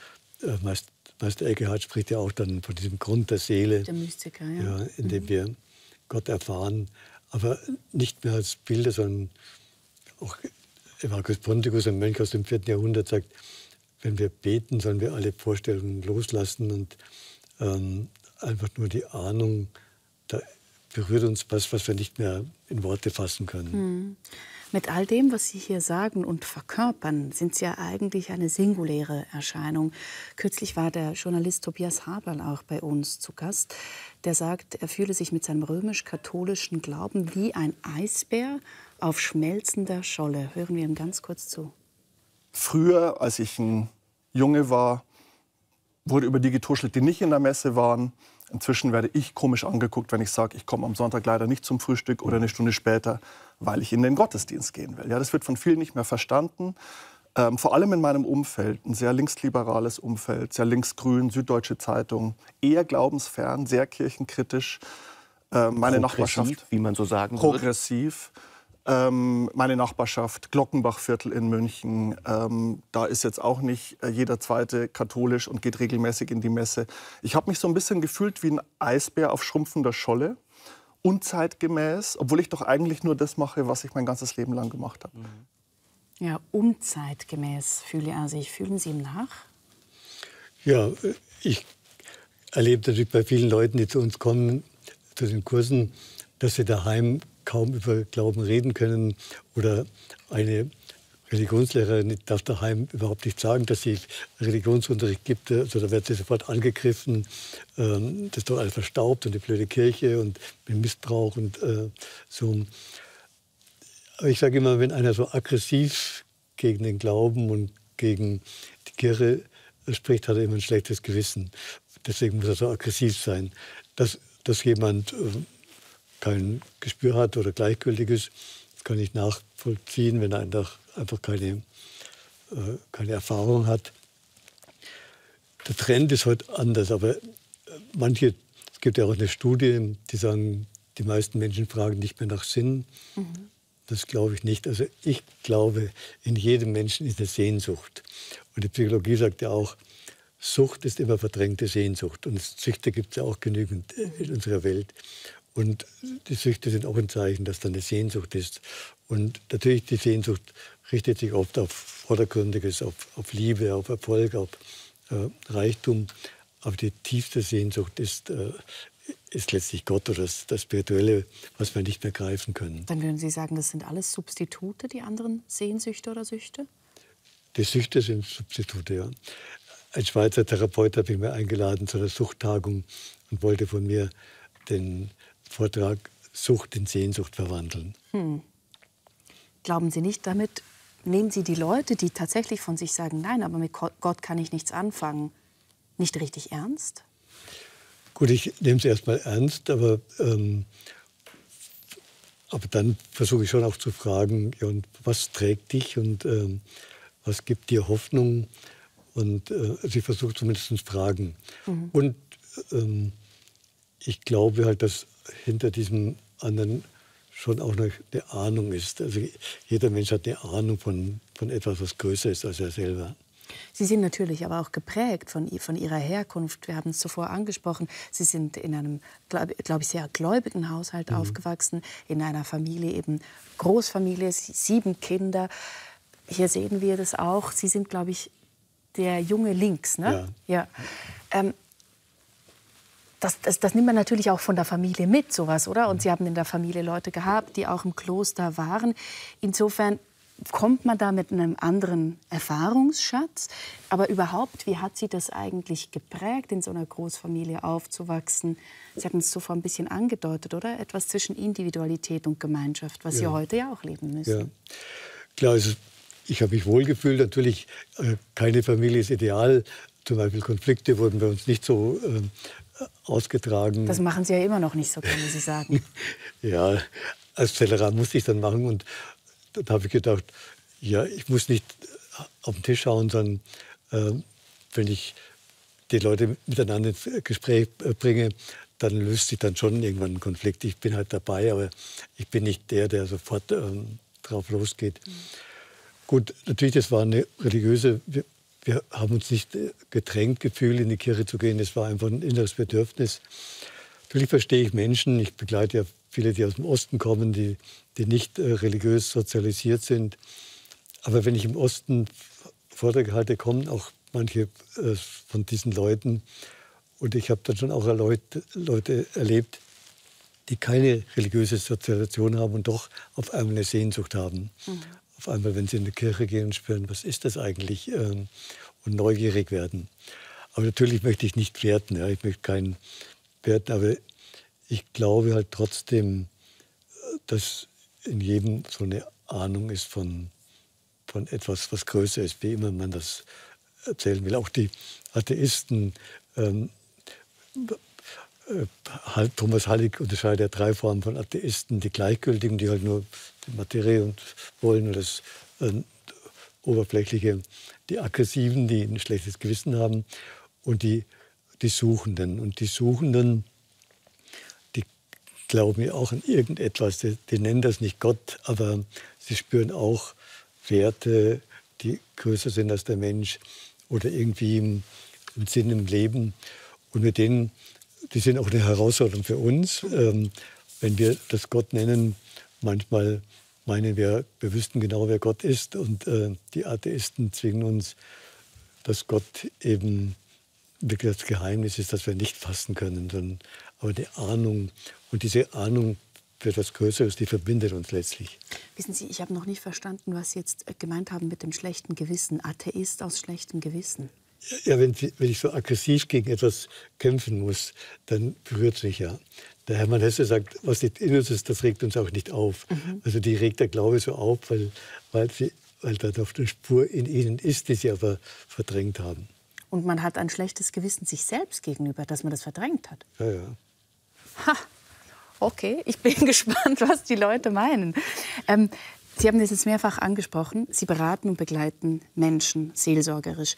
Meister Eckhart spricht ja auch dann von diesem Grund der Seele, der Mystiker, ja. Ja, in dem wir Gott erfahren, aber nicht mehr als Bilder, sondern auch Marcus Ponticus, ein Mönch aus dem 4. Jahrhundert, sagt, wenn wir beten, sollen wir alle Vorstellungen loslassen und einfach nur die Ahnung, da berührt uns was wir nicht mehr in Worte fassen können. Mit all dem, was Sie hier sagen und verkörpern, sind Sie ja eigentlich eine singuläre Erscheinung. Kürzlich war der Journalist Tobias Haberl auch bei uns zu Gast. Der sagt, er fühle sich mit seinem römisch-katholischen Glauben wie ein Eisbär auf schmelzender Scholle. Hören wir ihm ganz kurz zu. Früher, als ich ein Junge war, wurde über die getuschelt, die nicht in der Messe waren. Inzwischen werde ich komisch angeguckt, wenn ich sage, ich komme am Sonntag leider nicht zum Frühstück oder eine Stunde später, weil ich in den Gottesdienst gehen will. Ja, das wird von vielen nicht mehr verstanden. Vor allem in meinem Umfeld, ein sehr linksliberales Umfeld, sehr linksgrün, Süddeutsche Zeitung, eher glaubensfern, sehr kirchenkritisch. Meine Nachbarschaft, wie man so sagen würde. Progressiv. Meine Nachbarschaft, Glockenbachviertel in München, da ist jetzt auch nicht jeder Zweite katholisch und geht regelmäßig in die Messe. Ich habe mich so ein bisschen gefühlt wie ein Eisbär auf schrumpfender Scholle, unzeitgemäß, obwohl ich doch eigentlich nur das mache, was ich mein ganzes Leben lang gemacht habe. Ja, unzeitgemäß fühle er sich. Fühlen Sie ihm nach? Ja, ich erlebe natürlich bei vielen Leuten, die zu uns kommen, zu den Kursen, dass sie daheim kaum über Glauben reden können oder eine Religionslehrerin darf daheim überhaupt nicht sagen, dass sie Religionsunterricht gibt. Also da wird sie sofort angegriffen. Das ist doch alles verstaubt und die blöde Kirche und mit Missbrauch und so. Aber ich sage immer, wenn einer so aggressiv gegen den Glauben und gegen die Kirche spricht, hat er immer ein schlechtes Gewissen. Deswegen muss er so aggressiv sein. Dass jemand kein Gespür hat oder gleichgültig ist, das kann ich nachvollziehen, wenn er einfach keine Erfahrung hat. Der Trend ist heute anders, aber es gibt ja auch eine Studie, die sagen, die meisten Menschen fragen nicht mehr nach Sinn. Das glaube ich nicht. Also ich glaube, in jedem Menschen ist eine Sehnsucht. Und die Psychologie sagt ja auch, Sucht ist immer verdrängte Sehnsucht. Und Süchte gibt es ja auch genügend in unserer Welt. Und die Süchte sind auch ein Zeichen, dass da eine Sehnsucht ist. Und natürlich, die Sehnsucht richtet sich oft auf Vordergründiges, auf Liebe, auf Erfolg, auf Reichtum. Aber die tiefste Sehnsucht ist letztlich Gott oder das Spirituelle, was wir nicht mehr greifen können. Dann würden Sie sagen, das sind alles Substitute, die anderen Sehnsüchte oder Süchte? Die Süchte sind Substitute, ja. Ein Schweizer Therapeut hat mich mal eingeladen zu einer Suchttagung und wollte von mir den Vortrag Sucht in Sehnsucht verwandeln. Glauben Sie nicht, damit nehmen Sie die Leute, die tatsächlich von sich sagen, nein, aber mit Gott kann ich nichts anfangen, nicht richtig ernst? Gut, ich nehme es erstmal ernst, aber dann versuche ich schon auch zu fragen, ja, und was trägt dich und was gibt dir Hoffnung? Und also ich versuche zumindest Fragen. Und ich glaube halt, dass hinter diesem anderen schon auch noch eine Ahnung ist. Also jeder Mensch hat eine Ahnung von etwas, was größer ist als er selber. Sie sind natürlich aber auch geprägt von Ihrer Herkunft. Wir haben es zuvor angesprochen. Sie sind in einem, glaube ich, sehr gläubigen Haushalt aufgewachsen, in einer Familie, eben Großfamilie, 7 Kinder. Hier sehen wir das auch. Sie sind, glaube ich, der Junge links, ne? Ja. Das nimmt man natürlich auch von der Familie mit, sowas, oder? Und Sie haben in der Familie Leute gehabt, die auch im Kloster waren. Insofern kommt man da mit einem anderen Erfahrungsschatz. Aber überhaupt, wie hat Sie das eigentlich geprägt, in so einer Großfamilie aufzuwachsen? Sie hatten es zuvor ein bisschen angedeutet, oder? Etwas zwischen Individualität und Gemeinschaft, was Sie heute ja auch leben müssen. Ja, klar, ich habe mich wohlgefühlt. Natürlich, keine Familie ist ideal. Zum Beispiel Konflikte wurden bei uns nicht so ausgetragen. Das machen Sie ja immer noch nicht so, können Sie sagen. Ja, als Zellerat musste ich dann machen. Und dann habe ich gedacht, ja, ich muss nicht auf den Tisch schauen, sondern wenn ich die Leute miteinander ins Gespräch bringe, dann löst sich dann schon irgendwann ein Konflikt. Ich bin halt dabei, aber ich bin nicht der sofort drauf losgeht. Gut, natürlich, das war eine religiöse, wir haben uns nicht gedrängt gefühlt, in die Kirche zu gehen. Es war einfach ein inneres Bedürfnis. Natürlich verstehe ich Menschen. Ich begleite ja viele, die aus dem Osten kommen, die nicht religiös sozialisiert sind. Aber wenn ich im Osten Vorträge halte, kommen auch manche von diesen Leuten. Und ich habe dann schon auch Leute erlebt, die keine religiöse Sozialisation haben und doch auf einmal eine Sehnsucht haben. Auf einmal, wenn sie in die Kirche gehen und spüren, was ist das eigentlich? Und neugierig werden. Aber natürlich möchte ich nicht werten. Ja? Ich möchte keinen werten, aber ich glaube halt trotzdem, dass in jedem so eine Ahnung ist von etwas, was größer ist, wie immer man das erzählen will. Auch die Atheisten, Thomas Hallig unterscheidet ja 3 Formen von Atheisten. Die Gleichgültigen, die halt nur die Materie wollen oder das Oberflächliche. Die Aggressiven, die ein schlechtes Gewissen haben. Und die Suchenden. Und die Suchenden, die glauben ja auch an irgendetwas. Die nennen das nicht Gott, aber sie spüren auch Werte, die größer sind als der Mensch oder irgendwie einen Sinn im Leben. Und mit denen, die sind auch eine Herausforderung für uns. Wenn wir das Gott nennen, manchmal meinen wir wüssten genau, wer Gott ist. Und die Atheisten zwingen uns, dass Gott eben wirklich das Geheimnis ist, das wir nicht fassen können, sondern aber die Ahnung. Und diese Ahnung für etwas Größeres, die verbindet uns letztlich. Wissen Sie, ich habe noch nicht verstanden, was Sie jetzt gemeint haben mit dem schlechten Gewissen. Atheist aus schlechtem Gewissen. Ja, wenn ich so aggressiv gegen etwas kämpfen muss, dann berührt es mich ja. Der Hermann Hesse sagt, was nicht in uns ist, das regt uns auch nicht auf. Also die regt der Glaube so auf, weil da doch eine Spur in ihnen ist, die sie aber verdrängt haben. Und man hat ein schlechtes Gewissen sich selbst gegenüber, dass man das verdrängt hat. Ja, ja. Ha, okay, ich bin gespannt, was die Leute meinen. Sie haben das jetzt mehrfach angesprochen. Sie beraten und begleiten Menschen seelsorgerisch.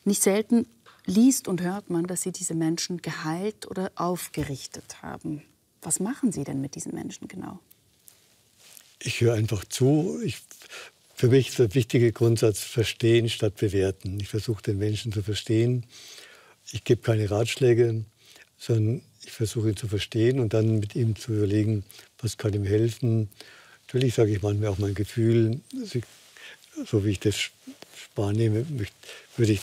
Nicht selten liest und hört man, dass Sie diese Menschen geheilt oder aufgerichtet haben. Was machen Sie denn mit diesen Menschen genau? Ich höre einfach zu. Für mich ist der wichtige Grundsatz verstehen statt bewerten. Ich versuche den Menschen zu verstehen. Ich gebe keine Ratschläge, sondern ich versuche ihn zu verstehen und dann mit ihm zu überlegen, was kann ihm helfen. Natürlich sage ich manchmal auch mein Gefühl, so wie ich das wahrnehme, würde ich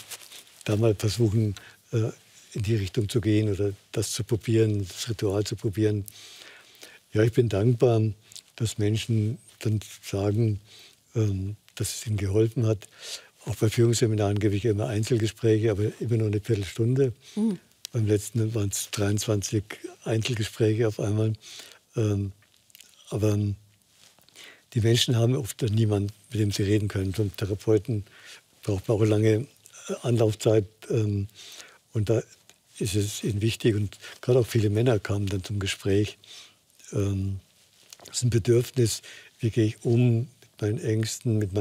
da mal versuchen, in die Richtung zu gehen oder das zu probieren, das Ritual zu probieren. Ja, ich bin dankbar, dass Menschen dann sagen, dass es ihnen geholfen hat. Auch bei Führungsseminaren gebe ich immer Einzelgespräche, aber immer nur eine Viertelstunde. Beim letzten waren es 23 Einzelgespräche auf einmal. Aber die Menschen haben oft niemanden, mit dem sie reden können. Zum Therapeuten braucht man auch lange Anlaufzeit. Und da ist es ihnen wichtig. Und gerade auch viele Männer kamen dann zum Gespräch. Das ist ein Bedürfnis, wie gehe ich um mit meinen Ängsten, mit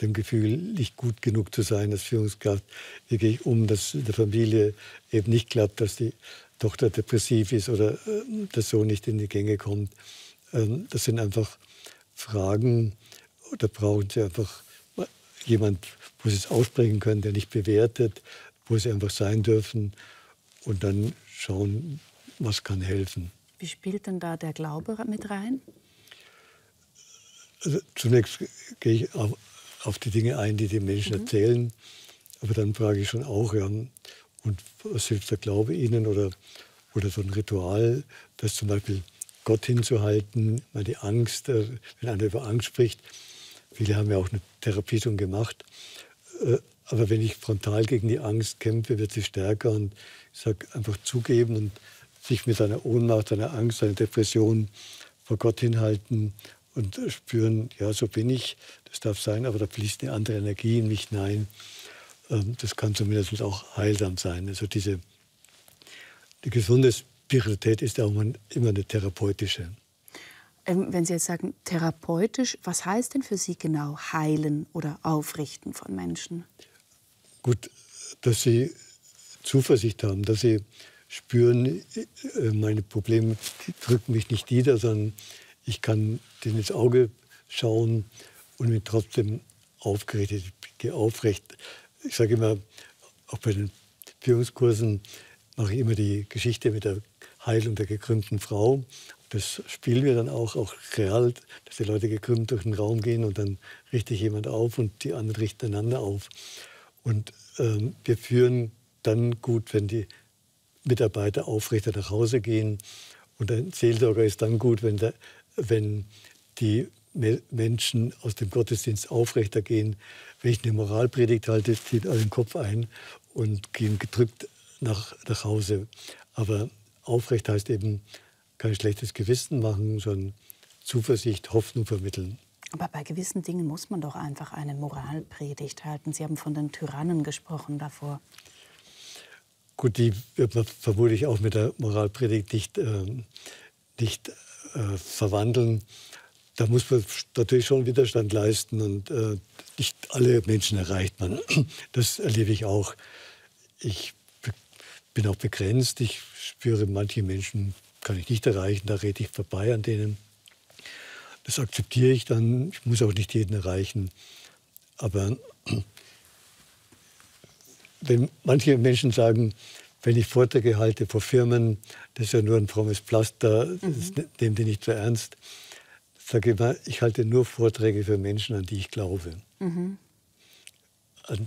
dem Gefühl, nicht gut genug zu sein als Führungskraft. Wie gehe ich um, dass in der Familie eben nicht klappt, dass die Tochter depressiv ist oder der Sohn nicht in die Gänge kommt. Das sind einfach Fragen, da brauchen Sie einfach jemand, wo Sie es aussprechen können, der nicht bewertet, wo Sie einfach sein dürfen und dann schauen, was kann helfen. Wie spielt denn da der Glaube mit rein? Also zunächst gehe ich auf die Dinge ein, die die Menschen erzählen, aber dann frage ich schon auch, ja, und was hilft der Glaube Ihnen oder so ein Ritual, das zum Beispiel Gott hinzuhalten, mal die Angst, wenn einer über Angst spricht. Viele haben ja auch eine Therapie schon gemacht. Aber wenn ich frontal gegen die Angst kämpfe, wird sie stärker. Und ich sage einfach zugeben und sich mit seiner Ohnmacht, seiner Angst, seiner Depression vor Gott hinhalten und spüren, ja, so bin ich, das darf sein, aber da fließt eine andere Energie in mich hinein. Das kann zumindest auch heilsam sein. Also die gesunde Spiritualität ist auch immer eine therapeutische. Wenn Sie jetzt sagen therapeutisch, was heißt denn für Sie genau heilen oder aufrichten von Menschen? Gut, dass sie Zuversicht haben, dass sie spüren, meine Probleme drücken mich nicht nieder, sondern ich kann denen ins Auge schauen und bin trotzdem aufgerichtet, ich gehe aufrecht. Ich sage immer, auch bei den Führungskursen mache ich immer die Geschichte mit der Heilung der gekrümmten Frau. Das spielen wir dann auch real, dass die Leute gekrümmt durch den Raum gehen und dann richte ich jemand auf und die anderen richten einander auf. Und wir führen dann gut, wenn die Mitarbeiter aufrechter nach Hause gehen. Und ein Seelsorger ist dann gut, wenn die Menschen aus dem Gottesdienst aufrechter gehen. Wenn ich eine Moralpredigt halte, zieht alle den Kopf ein und gehen gedrückt nach Hause. Aber aufrecht heißt eben kein schlechtes Gewissen machen, sondern Zuversicht, Hoffnung vermitteln. Aber bei gewissen Dingen muss man doch einfach eine Moralpredigt halten. Sie haben von den Tyrannen gesprochen davor. Gut, die wird man vermutlich auch mit der Moralpredigt nicht verwandeln. Da muss man natürlich schon Widerstand leisten und nicht alle Menschen erreicht man. Das erlebe ich auch. Ich bin auch begrenzt. Ich spüre, manche Menschen kann ich nicht erreichen, da rede ich vorbei an denen. Das akzeptiere ich dann. Ich muss auch nicht jeden erreichen. Aber wenn manche Menschen sagen, wenn ich Vorträge halte vor Firmen, das ist ja nur ein frommes Pflaster, das nehmen die nicht so ernst. Sage ich immer, ich halte nur Vorträge für Menschen, an die ich glaube. An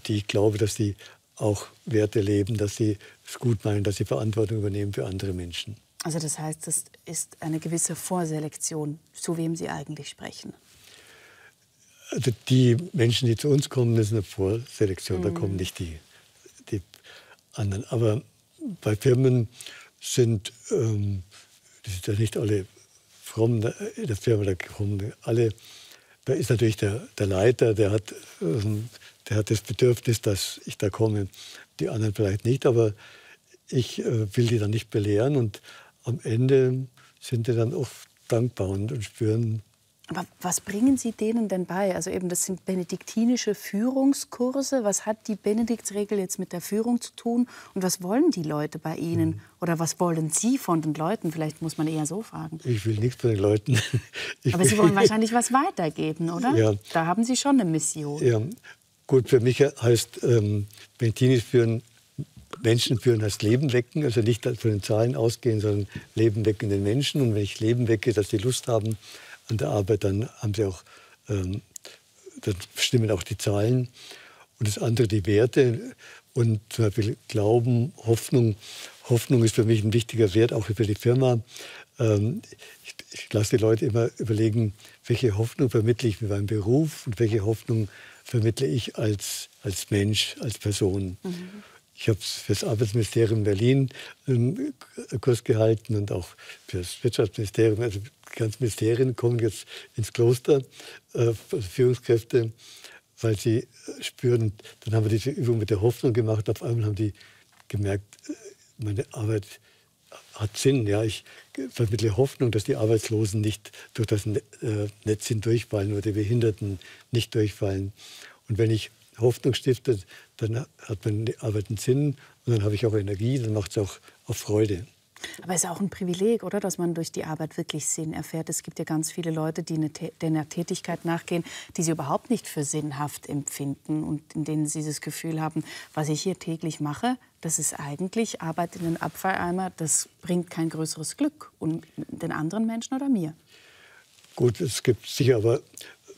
die ich glaube, dass sie auch Werte leben, dass sie es gut meinen, dass sie Verantwortung übernehmen für andere Menschen. Also das heißt, das ist eine gewisse Vorselektion, zu wem Sie eigentlich sprechen. Also die Menschen, die zu uns kommen, das ist eine Vorselektion, da kommen nicht die anderen. Aber bei Firmen sind ja nicht alle fromm in der Firma, da kommen alle. Da ist natürlich der Leiter, der hat das Bedürfnis, dass ich da komme, die anderen vielleicht nicht, aber ich will die dann nicht belehren und am Ende sind die dann oft dankbar und spüren. Aber was bringen Sie denen denn bei? Also eben, das sind benediktinische Führungskurse. Was hat die Benediktsregel jetzt mit der Führung zu tun? Und was wollen die Leute bei Ihnen? Oder was wollen Sie von den Leuten? Vielleicht muss man eher so fragen. Ich will nichts von den Leuten. Aber Sie wollen wahrscheinlich was weitergeben, oder? Ja. Da haben Sie schon eine Mission. Ja, gut, für mich heißt benediktinisch führen, Menschen führen heißt Leben wecken, also nicht von den Zahlen ausgehen, sondern Leben wecken in den Menschen. Und wenn ich Leben wecke, dass sie Lust haben an der Arbeit, dann haben sie auch, dann stimmen auch die Zahlen. Und das andere die Werte und zum Beispiel Glauben, Hoffnung. Hoffnung ist für mich ein wichtiger Wert, auch für die Firma. Ich lasse die Leute immer überlegen, welche Hoffnung vermittle ich mit meinem Beruf und welche Hoffnung vermittle ich als Mensch, als Person. Ich habe für das Arbeitsministerium Berlin einen Kurs gehalten und auch für das Wirtschaftsministerium. Also die ganzen Ministerien kommen jetzt ins Kloster, Führungskräfte, weil sie spüren. Dann haben wir diese Übung mit der Hoffnung gemacht. Auf einmal haben die gemerkt, meine Arbeit hat Sinn. Ja, ich vermittle Hoffnung, dass die Arbeitslosen nicht durch das Netz hindurchfallen oder die Behinderten nicht durchfallen. Und wenn ich Hoffnung stiftet, dann hat meine Arbeit einen Sinn und dann habe ich auch Energie, dann macht es auch Freude. Aber es ist auch ein Privileg, oder, dass man durch die Arbeit wirklich Sinn erfährt. Es gibt ja ganz viele Leute, die einer Tätigkeit nachgehen, die sie überhaupt nicht für sinnhaft empfinden und in denen sie das Gefühl haben, was ich hier täglich mache, das ist eigentlich Arbeit in den Abfalleimer, das bringt kein größeres Glück und den anderen Menschen oder mir. Gut, es gibt sicher, aber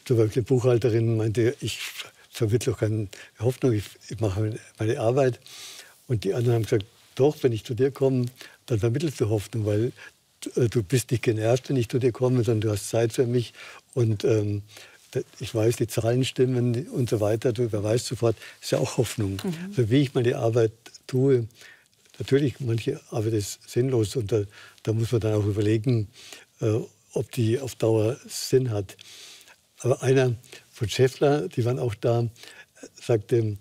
zum Beispiel die Buchhalterin meinte, ich vermittle auch keine Hoffnung, ich mache meine Arbeit. Und die anderen haben gesagt, doch, wenn ich zu dir komme, dann vermittelst du Hoffnung, weil du bist nicht genervt, wenn ich zu dir komme, sondern du hast Zeit für mich. Und ich weiß, die Zahlen stimmen und so weiter. Du überweist sofort, das ist ja auch Hoffnung. Also wie ich meine Arbeit tue, natürlich, manche Arbeit ist sinnlos. Und da muss man dann auch überlegen, ob die auf Dauer Sinn hat. Aber einer von Scheffler, die waren auch da, sagte,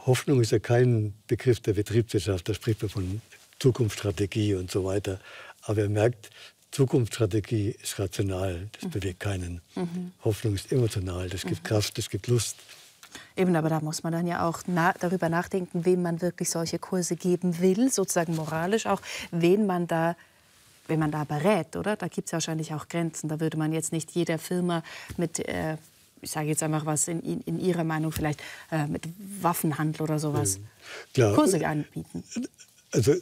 Hoffnung ist ja kein Begriff der Betriebswirtschaft, da spricht man von Zukunftsstrategie und so weiter. Aber er merkt, Zukunftsstrategie ist rational, das bewegt keinen. Hoffnung ist emotional, das gibt Kraft, das gibt Lust. Eben, aber da muss man dann ja auch darüber nachdenken, wem man wirklich solche Kurse geben will, sozusagen moralisch auch, wenn man da berät, oder? Da gibt es wahrscheinlich auch Grenzen. Da würde man jetzt nicht jeder Firma mit, ich sage jetzt einfach was in Ihrer Meinung vielleicht, mit Waffenhandel oder sowas Klar, Kurse anbieten. Also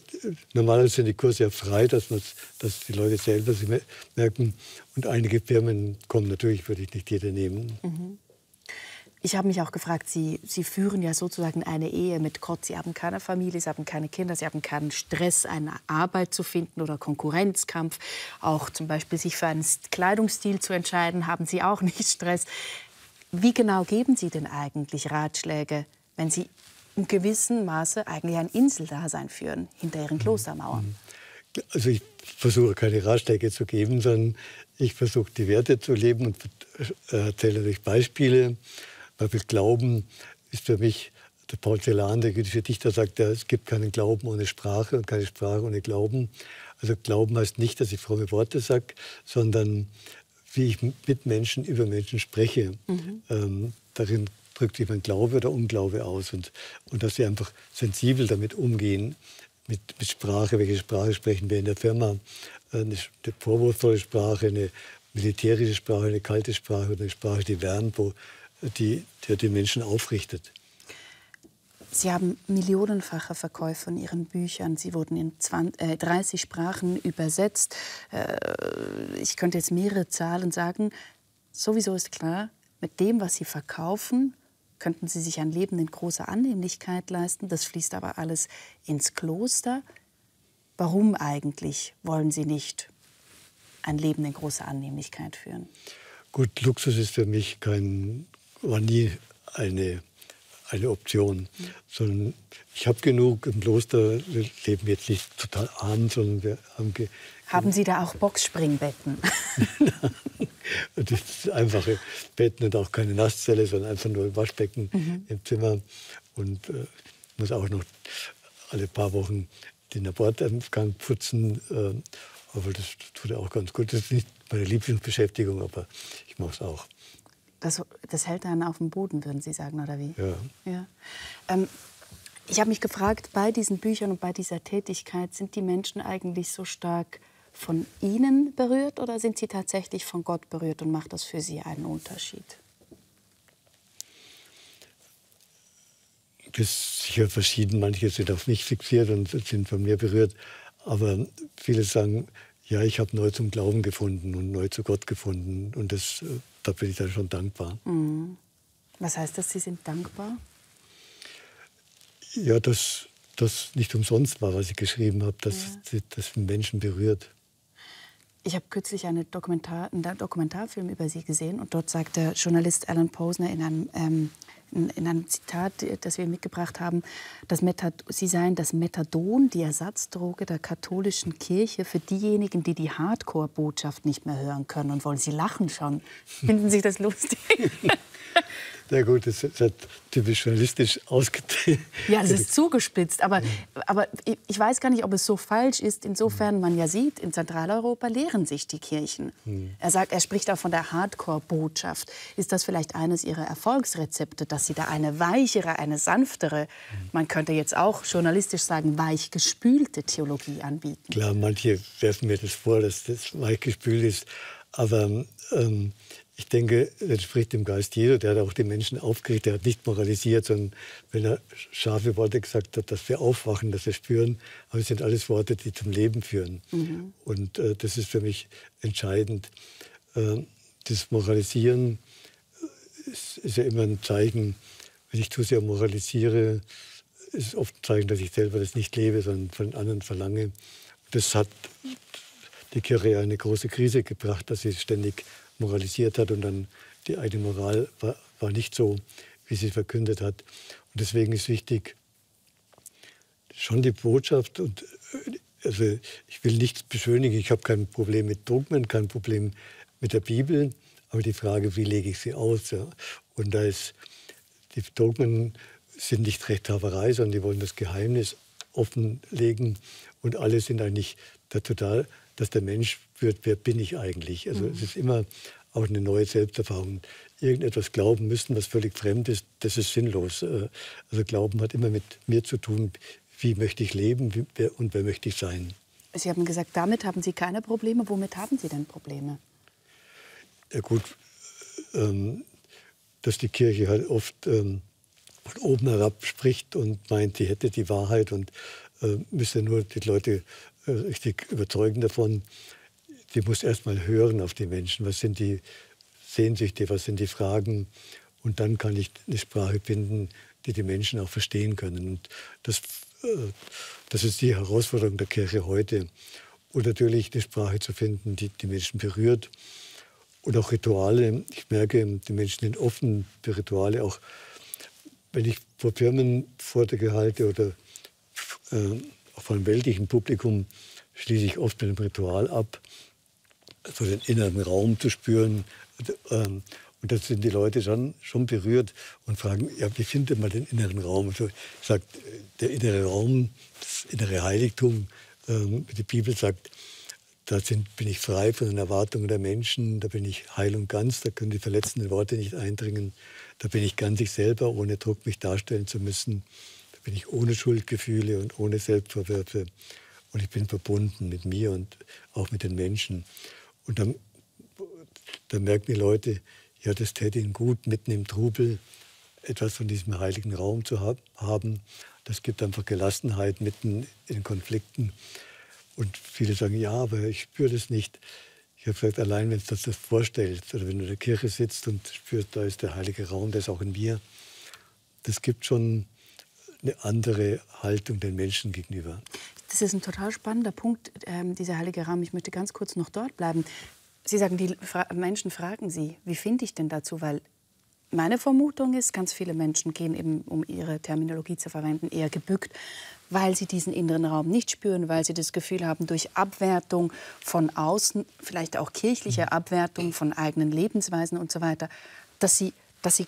normalerweise sind die Kurse ja frei, dass die Leute selber sie merken. Und einige Firmen kommen natürlich, würde ich nicht jede nehmen. Ich habe mich auch gefragt, Sie führen ja sozusagen eine Ehe mit Gott. Sie haben keine Familie, Sie haben keine Kinder, Sie haben keinen Stress, eine Arbeit zu finden oder Konkurrenzkampf. Auch zum Beispiel sich für einen Kleidungsstil zu entscheiden, haben Sie auch nicht Stress. Wie genau geben Sie denn eigentlich Ratschläge, wenn Sie in gewissem Maße eigentlich ein Inseldasein führen hinter Ihren Klostermauern? Also ich versuche keine Ratschläge zu geben, sondern ich versuche die Werte zu leben und erzähle durch Beispiele. Weil Glauben ist für mich, der Paul Celan, der jüdische Dichter, sagt ja, es gibt keinen Glauben ohne Sprache und keine Sprache ohne Glauben. Also Glauben heißt nicht, dass ich fromme Worte sage, sondern wie ich mit Menschen über Menschen spreche. Darin drückt sich mein Glaube oder Unglaube aus. Und dass sie einfach sensibel damit umgehen, mit Sprache. Welche Sprache sprechen wir in der Firma? Eine vorwurfsvolle Sprache, eine militärische Sprache, eine kalte Sprache oder eine Sprache, die wärmt, die Menschen aufrichtet. Sie haben millionenfache Verkäufe von Ihren Büchern. Sie wurden in 30 Sprachen übersetzt. Ich könnte jetzt mehrere Zahlen sagen. Sowieso ist klar, mit dem, was Sie verkaufen, könnten Sie sich ein Leben in großer Annehmlichkeit leisten. Das fließt aber alles ins Kloster. Warum eigentlich wollen Sie nicht ein Leben in großer Annehmlichkeit führen? Gut, Luxus ist für mich war nie eine Option. Sondern ich habe genug im Kloster. Wir leben jetzt nicht total arm, sondern wir haben Sie da auch Boxspringbetten? Das ist einfache Betten und auch keine Nasszelle, sondern einfach nur ein Waschbecken im Zimmer. Und ich muss auch noch alle paar Wochen den Abortgang putzen. Aber das tut auch ganz gut. Das ist nicht meine Lieblingsbeschäftigung, aber ich mache es auch. Das hält einen auf dem Boden, würden Sie sagen, oder wie? Ja. Ich habe mich gefragt, bei diesen Büchern und bei dieser Tätigkeit, sind die Menschen eigentlich so stark von Ihnen berührt oder sind sie tatsächlich von Gott berührt und macht das für Sie einen Unterschied? Das ist sicher verschieden. Manche sind auf mich fixiert und sind von mir berührt. Aber viele sagen, ja, ich habe neu zum Glauben gefunden und neu zu Gott gefunden. Und da bin ich dann schon dankbar. Was heißt das, Sie sind dankbar? Ja, dass das nicht umsonst war, was ich geschrieben habe, dass das Menschen berührt. Ich habe kürzlich einen Dokumentarfilm über Sie gesehen. Und dort sagt der Journalist Alan Posner in einem Zitat, das wir mitgebracht haben, Sie seien das Methadon, die Ersatzdroge der katholischen Kirche für diejenigen, die die Hardcore-Botschaft nicht mehr hören können und wollen. Sie lachen schon. Finden Sie das lustig? Na gut, das ist halt typisch journalistisch ausgedrückt. Ja, das ist zugespitzt. Aber ich weiß gar nicht, ob es so falsch ist. Insofern man ja sieht, in Zentraleuropa lehren sich die Kirchen. Er spricht auch von der Hardcore-Botschaft. Ist das vielleicht eines Ihrer Erfolgsrezepte, dass Sie da eine weichere, eine sanftere, man könnte jetzt auch journalistisch sagen, weichgespülte Theologie anbieten? Klar, manche werfen mir das vor, dass das weichgespült ist. Aber ich denke, das entspricht dem Geist Jesu. Der hat auch die Menschen aufgeregt. Der hat nicht moralisiert, sondern wenn er scharfe Worte gesagt hat, dass wir aufwachen, dass wir spüren. Aber es sind alles Worte, die zum Leben führen. Und das ist für mich entscheidend. Das Moralisieren ist ja immer ein Zeichen, wenn ich zu sehr moralisiere, ist es oft ein Zeichen, dass ich selber das nicht lebe, sondern von anderen verlange. Und das hat die Kirche eine große Krise gebracht, dass sie ständig moralisiert hat und dann die eigene Moral war nicht so, wie sie verkündet hat. Und deswegen ist wichtig, schon die Botschaft. Und also ich will nichts beschönigen, ich habe kein Problem mit Dogmen, kein Problem mit der Bibel, aber die Frage, wie lege ich sie aus? Ja? Und da ist, die Dogmen sind nicht Rechthaberei, sondern die wollen das Geheimnis offenlegen und alle sind eigentlich total, dass der Mensch spürt, wer bin ich eigentlich? Also es ist immer auch eine neue Selbsterfahrung. Irgendetwas glauben müssen, was völlig fremd ist, das ist sinnlos. Also Glauben hat immer mit mir zu tun, wie möchte ich leben und wer möchte ich sein. Sie haben gesagt, damit haben Sie keine Probleme. Womit haben Sie denn Probleme? Ja gut, dass die Kirche halt oft von oben herab spricht und meint, sie hätte die Wahrheit und müsste nur die Leute richtig überzeugen davon. Die muss erst mal hören auf die Menschen. Was sind die Sehnsüchte, was sind die Fragen? Und dann kann ich eine Sprache finden, die die Menschen auch verstehen können. Und das ist die Herausforderung der Kirche heute. Und natürlich eine Sprache zu finden, die die Menschen berührt. Und auch Rituale. Ich merke, die Menschen sind offen für Rituale. Auch wenn ich vor Firmen Vorträge halte oder auch vor einem weltlichen Publikum, schließe ich oft mit einem Ritual ab, so den inneren Raum zu spüren. Und da sind die Leute schon berührt und fragen, ja, wie findet man den inneren Raum? Also ich sage, der innere Raum, das innere Heiligtum, die Bibel sagt, bin ich frei von den Erwartungen der Menschen, da bin ich heil und ganz, da können die verletzenden Worte nicht eindringen, da bin ich ganz ich selber, ohne Druck mich darstellen zu müssen, da bin ich ohne Schuldgefühle und ohne Selbstvorwürfe und ich bin verbunden mit mir und auch mit den Menschen. Und dann merken die Leute, ja, das täte ihnen gut, mitten im Trubel etwas von diesem heiligen Raum zu haben. Das gibt einfach Gelassenheit mitten in den Konflikten. Und viele sagen, ja, aber ich spüre das nicht. Ich habe gesagt, allein wenn du das vorstellst, oder wenn du in der Kirche sitzt und spürst, da ist der heilige Raum, der ist auch in mir, das gibt schon eine andere Haltung den Menschen gegenüber. Das ist ein total spannender Punkt, dieser heilige Raum. Ich möchte ganz kurz noch dort bleiben. Sie sagen, die Menschen fragen Sie, wie finde ich denn dazu? Weil meine Vermutung ist, ganz viele Menschen gehen eben, um ihre Terminologie zu verwenden, eher gebückt, weil sie diesen inneren Raum nicht spüren, weil sie das Gefühl haben, durch Abwertung von außen, vielleicht auch kirchliche Abwertung von eigenen Lebensweisen und so weiter, dass sie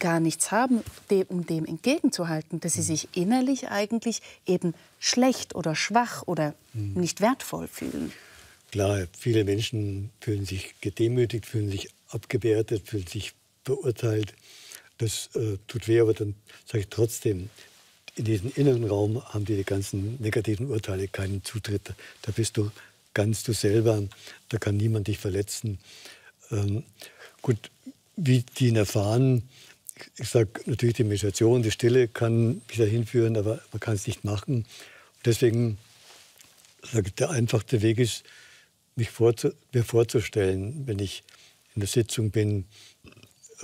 gar nichts haben, um dem entgegenzuhalten, dass sie sich innerlich eigentlich eben schlecht oder schwach oder nicht wertvoll fühlen. Klar, viele Menschen fühlen sich gedemütigt, fühlen sich abgewertet, fühlen sich verurteilt. Das tut weh, aber dann sage ich trotzdem, in diesem inneren Raum haben die ganzen negativen Urteile keinen Zutritt. Da bist du ganz du selber, da kann niemand dich verletzen. Gut, wie die ihn erfahren, ich sage natürlich, die Meditation, die Stille kann mich dahin führen, aber man kann es nicht machen. Und deswegen sage ich, der einfachste Weg ist, mir vorzustellen, wenn ich in der Sitzung bin.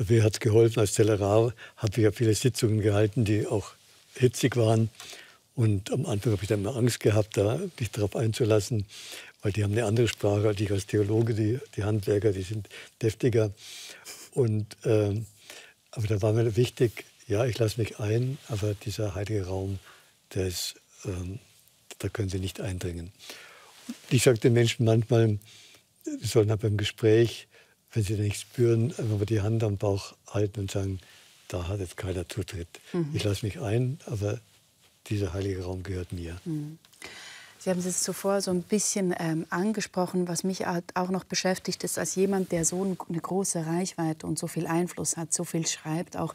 Mir hat es geholfen, als Zellerar habe ich ja viele Sitzungen gehalten, die auch hitzig waren. Und am Anfang habe ich dann immer Angst gehabt, mich darauf einzulassen, weil die haben eine andere Sprache als ich als Theologe. Die Handwerker, die sind deftiger. Aber da war mir wichtig, ja, ich lasse mich ein, aber dieser heilige Raum, da können sie nicht eindringen. Ich sage den Menschen manchmal, sie sollen beim Gespräch, wenn sie nichts spüren, einfach mal die Hand am Bauch halten und sagen, da hat jetzt keiner Zutritt. Ich lasse mich ein, aber dieser heilige Raum gehört mir. Sie haben es zuvor so ein bisschen angesprochen, was mich auch noch beschäftigt ist, als jemand, der so eine große Reichweite und so viel Einfluss hat, so viel schreibt, auch,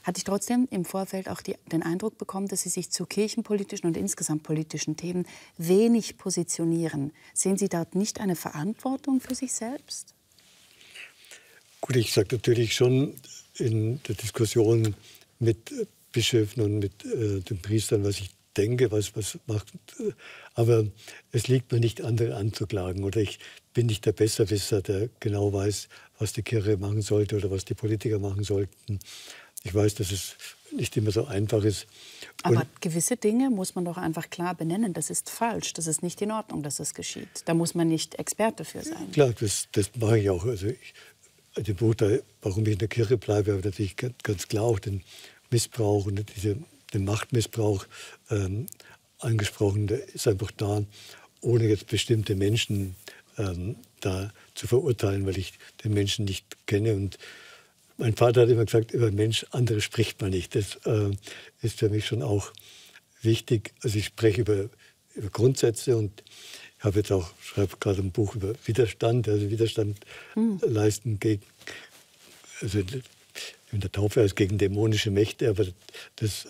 hatte ich trotzdem im Vorfeld auch den Eindruck bekommen, dass Sie sich zu kirchenpolitischen und insgesamt politischen Themen wenig positionieren. Sehen Sie dort nicht eine Verantwortung für sich selbst? Gut, ich sage natürlich schon in der Diskussion mit Bischöfen und mit den Priestern, was ich denke, was macht. Aber es liegt mir nicht, andere anzuklagen. Oder ich bin nicht der Besserwisser, der genau weiß, was die Kirche machen sollte oder was die Politiker machen sollten. Ich weiß, dass es nicht immer so einfach ist. Aber gewisse Dinge muss man doch einfach klar benennen. Das ist falsch, das ist nicht in Ordnung, dass das geschieht. Da muss man nicht Experte für sein. Klar, das mache ich auch. Also dem Buch, warum ich in der Kirche bleibe, habe natürlich ganz klar auch den Missbrauch und den Machtmissbrauch angesprochen. Der ist einfach da, ohne jetzt bestimmte Menschen da zu verurteilen, weil ich den Menschen nicht kenne. Und mein Vater hat immer gesagt, über Mensch, andere spricht man nicht. Das ist für mich schon auch wichtig. Also ich spreche über Grundsätze und habe jetzt auch, schreibe gerade ein Buch über Widerstand, also Widerstand leisten gegen, also in der Taufe als gegen dämonische Mächte, aber das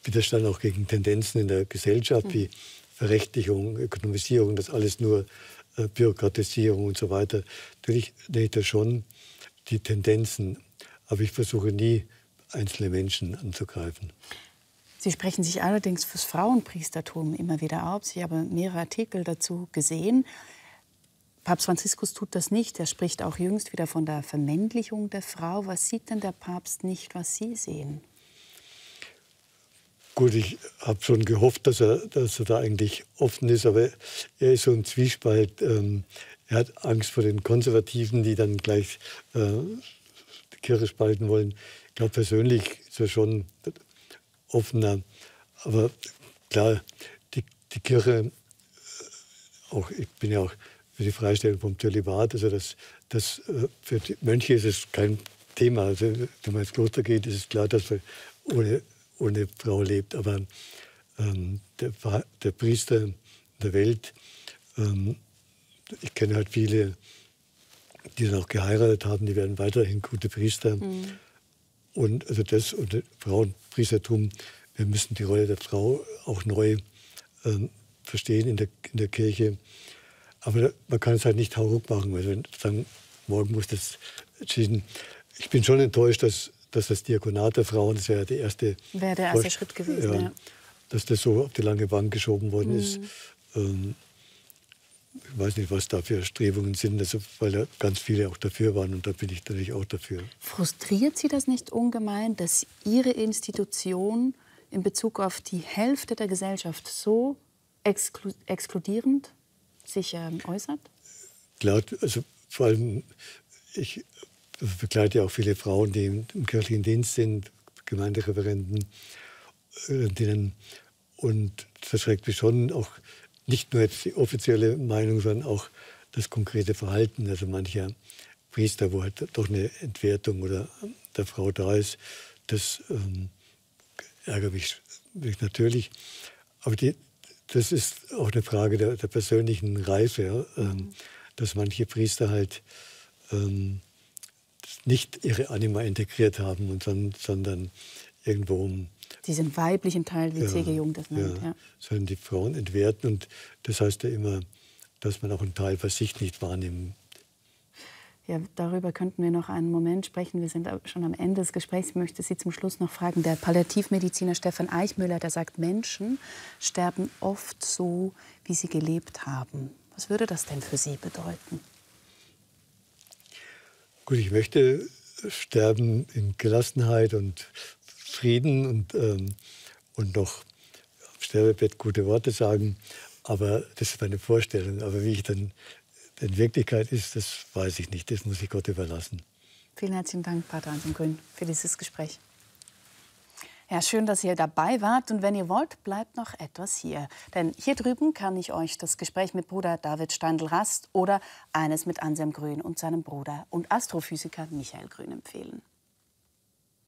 Widerstand auch gegen Tendenzen in der Gesellschaft wie Verrechtlichung, Ökonomisierung, das alles nur Bürokratisierung und so weiter. Natürlich denke ich da schon die Tendenzen, aber ich versuche nie, einzelne Menschen anzugreifen. Sie sprechen sich allerdings fürs Frauenpriestertum immer wieder aus. Ich habe mehrere Artikel dazu gesehen. Papst Franziskus tut das nicht. Er spricht auch jüngst wieder von der Vermännlichung der Frau. Was sieht denn der Papst nicht, was Sie sehen? Gut, ich habe schon gehofft, dass er da eigentlich offen ist, aber er ist so im Zwiespalt. Er hat Angst vor den Konservativen, die dann gleich die Kirche spalten wollen. Ich glaube, persönlich ist er schon offener. Aber klar, die Kirche, auch ich bin ja auch für die Freistellung vom Zölibat, also das für die Mönche ist es kein Thema. Also wenn man ins Kloster geht, ist es klar, dass man ohne Frau lebt. Aber der Priester der Welt, ich kenne halt viele, die dann auch geheiratet haben, die werden weiterhin gute Priester. Und also das und Frauenpriestertum, wir müssen die Rolle der Frau auch neu verstehen in der Kirche. Aber man kann es halt nicht hauruck machen. Also sagen, morgen muss das entschieden. Ich bin schon enttäuscht, dass das Diakonat der Frauen, das wäre der erste Schritt gewesen, ja. Dass das so auf die lange Bank geschoben worden ist. Ich weiß nicht, was da für Strebungen sind, also, weil ja ganz viele auch dafür waren und da bin ich natürlich auch dafür. Frustriert Sie das nicht ungemein, dass Ihre Institution in Bezug auf die Hälfte der Gesellschaft so exkludierend sich äußert? Klar, also vor allem, ich begleite ja auch viele Frauen, die im kirchlichen Dienst sind, Gemeindereferenten, und das schreckt mich schon auch, nicht nur jetzt die offizielle Meinung, sondern auch das konkrete Verhalten. Also mancher Priester, wo halt doch eine Entwertung oder der Frau da ist, das ärgert mich natürlich. Aber das ist auch eine Frage der persönlichen Reife, ja, dass manche Priester halt nicht ihre Anima integriert haben, und sondern irgendwo diesen weiblichen Teil, wie C.G. Jung das nennt. Ja. Sollen die Frauen entwerten. Und das heißt ja immer, dass man auch einen Teil für sich nicht wahrnehmen. Ja, darüber könnten wir noch einen Moment sprechen. Wir sind schon am Ende des Gesprächs. Ich möchte Sie zum Schluss noch fragen. Der Palliativmediziner Stefan Eichmüller, der sagt, Menschen sterben oft so, wie sie gelebt haben. Was würde das denn für Sie bedeuten? Gut, ich möchte sterben in Gelassenheit und Frieden und noch am Sterbebett gute Worte sagen. Aber das ist meine Vorstellung. Aber wie ich dann in Wirklichkeit ist, das weiß ich nicht. Das muss ich Gott überlassen. Vielen herzlichen Dank, Pater Anselm Grün, für dieses Gespräch. Ja, schön, dass ihr dabei wart. Und wenn ihr wollt, bleibt noch etwas hier. Denn hier drüben kann ich euch das Gespräch mit Bruder David Steindl-Rast oder eines mit Anselm Grün und seinem Bruder und Astrophysiker Michael Grün empfehlen.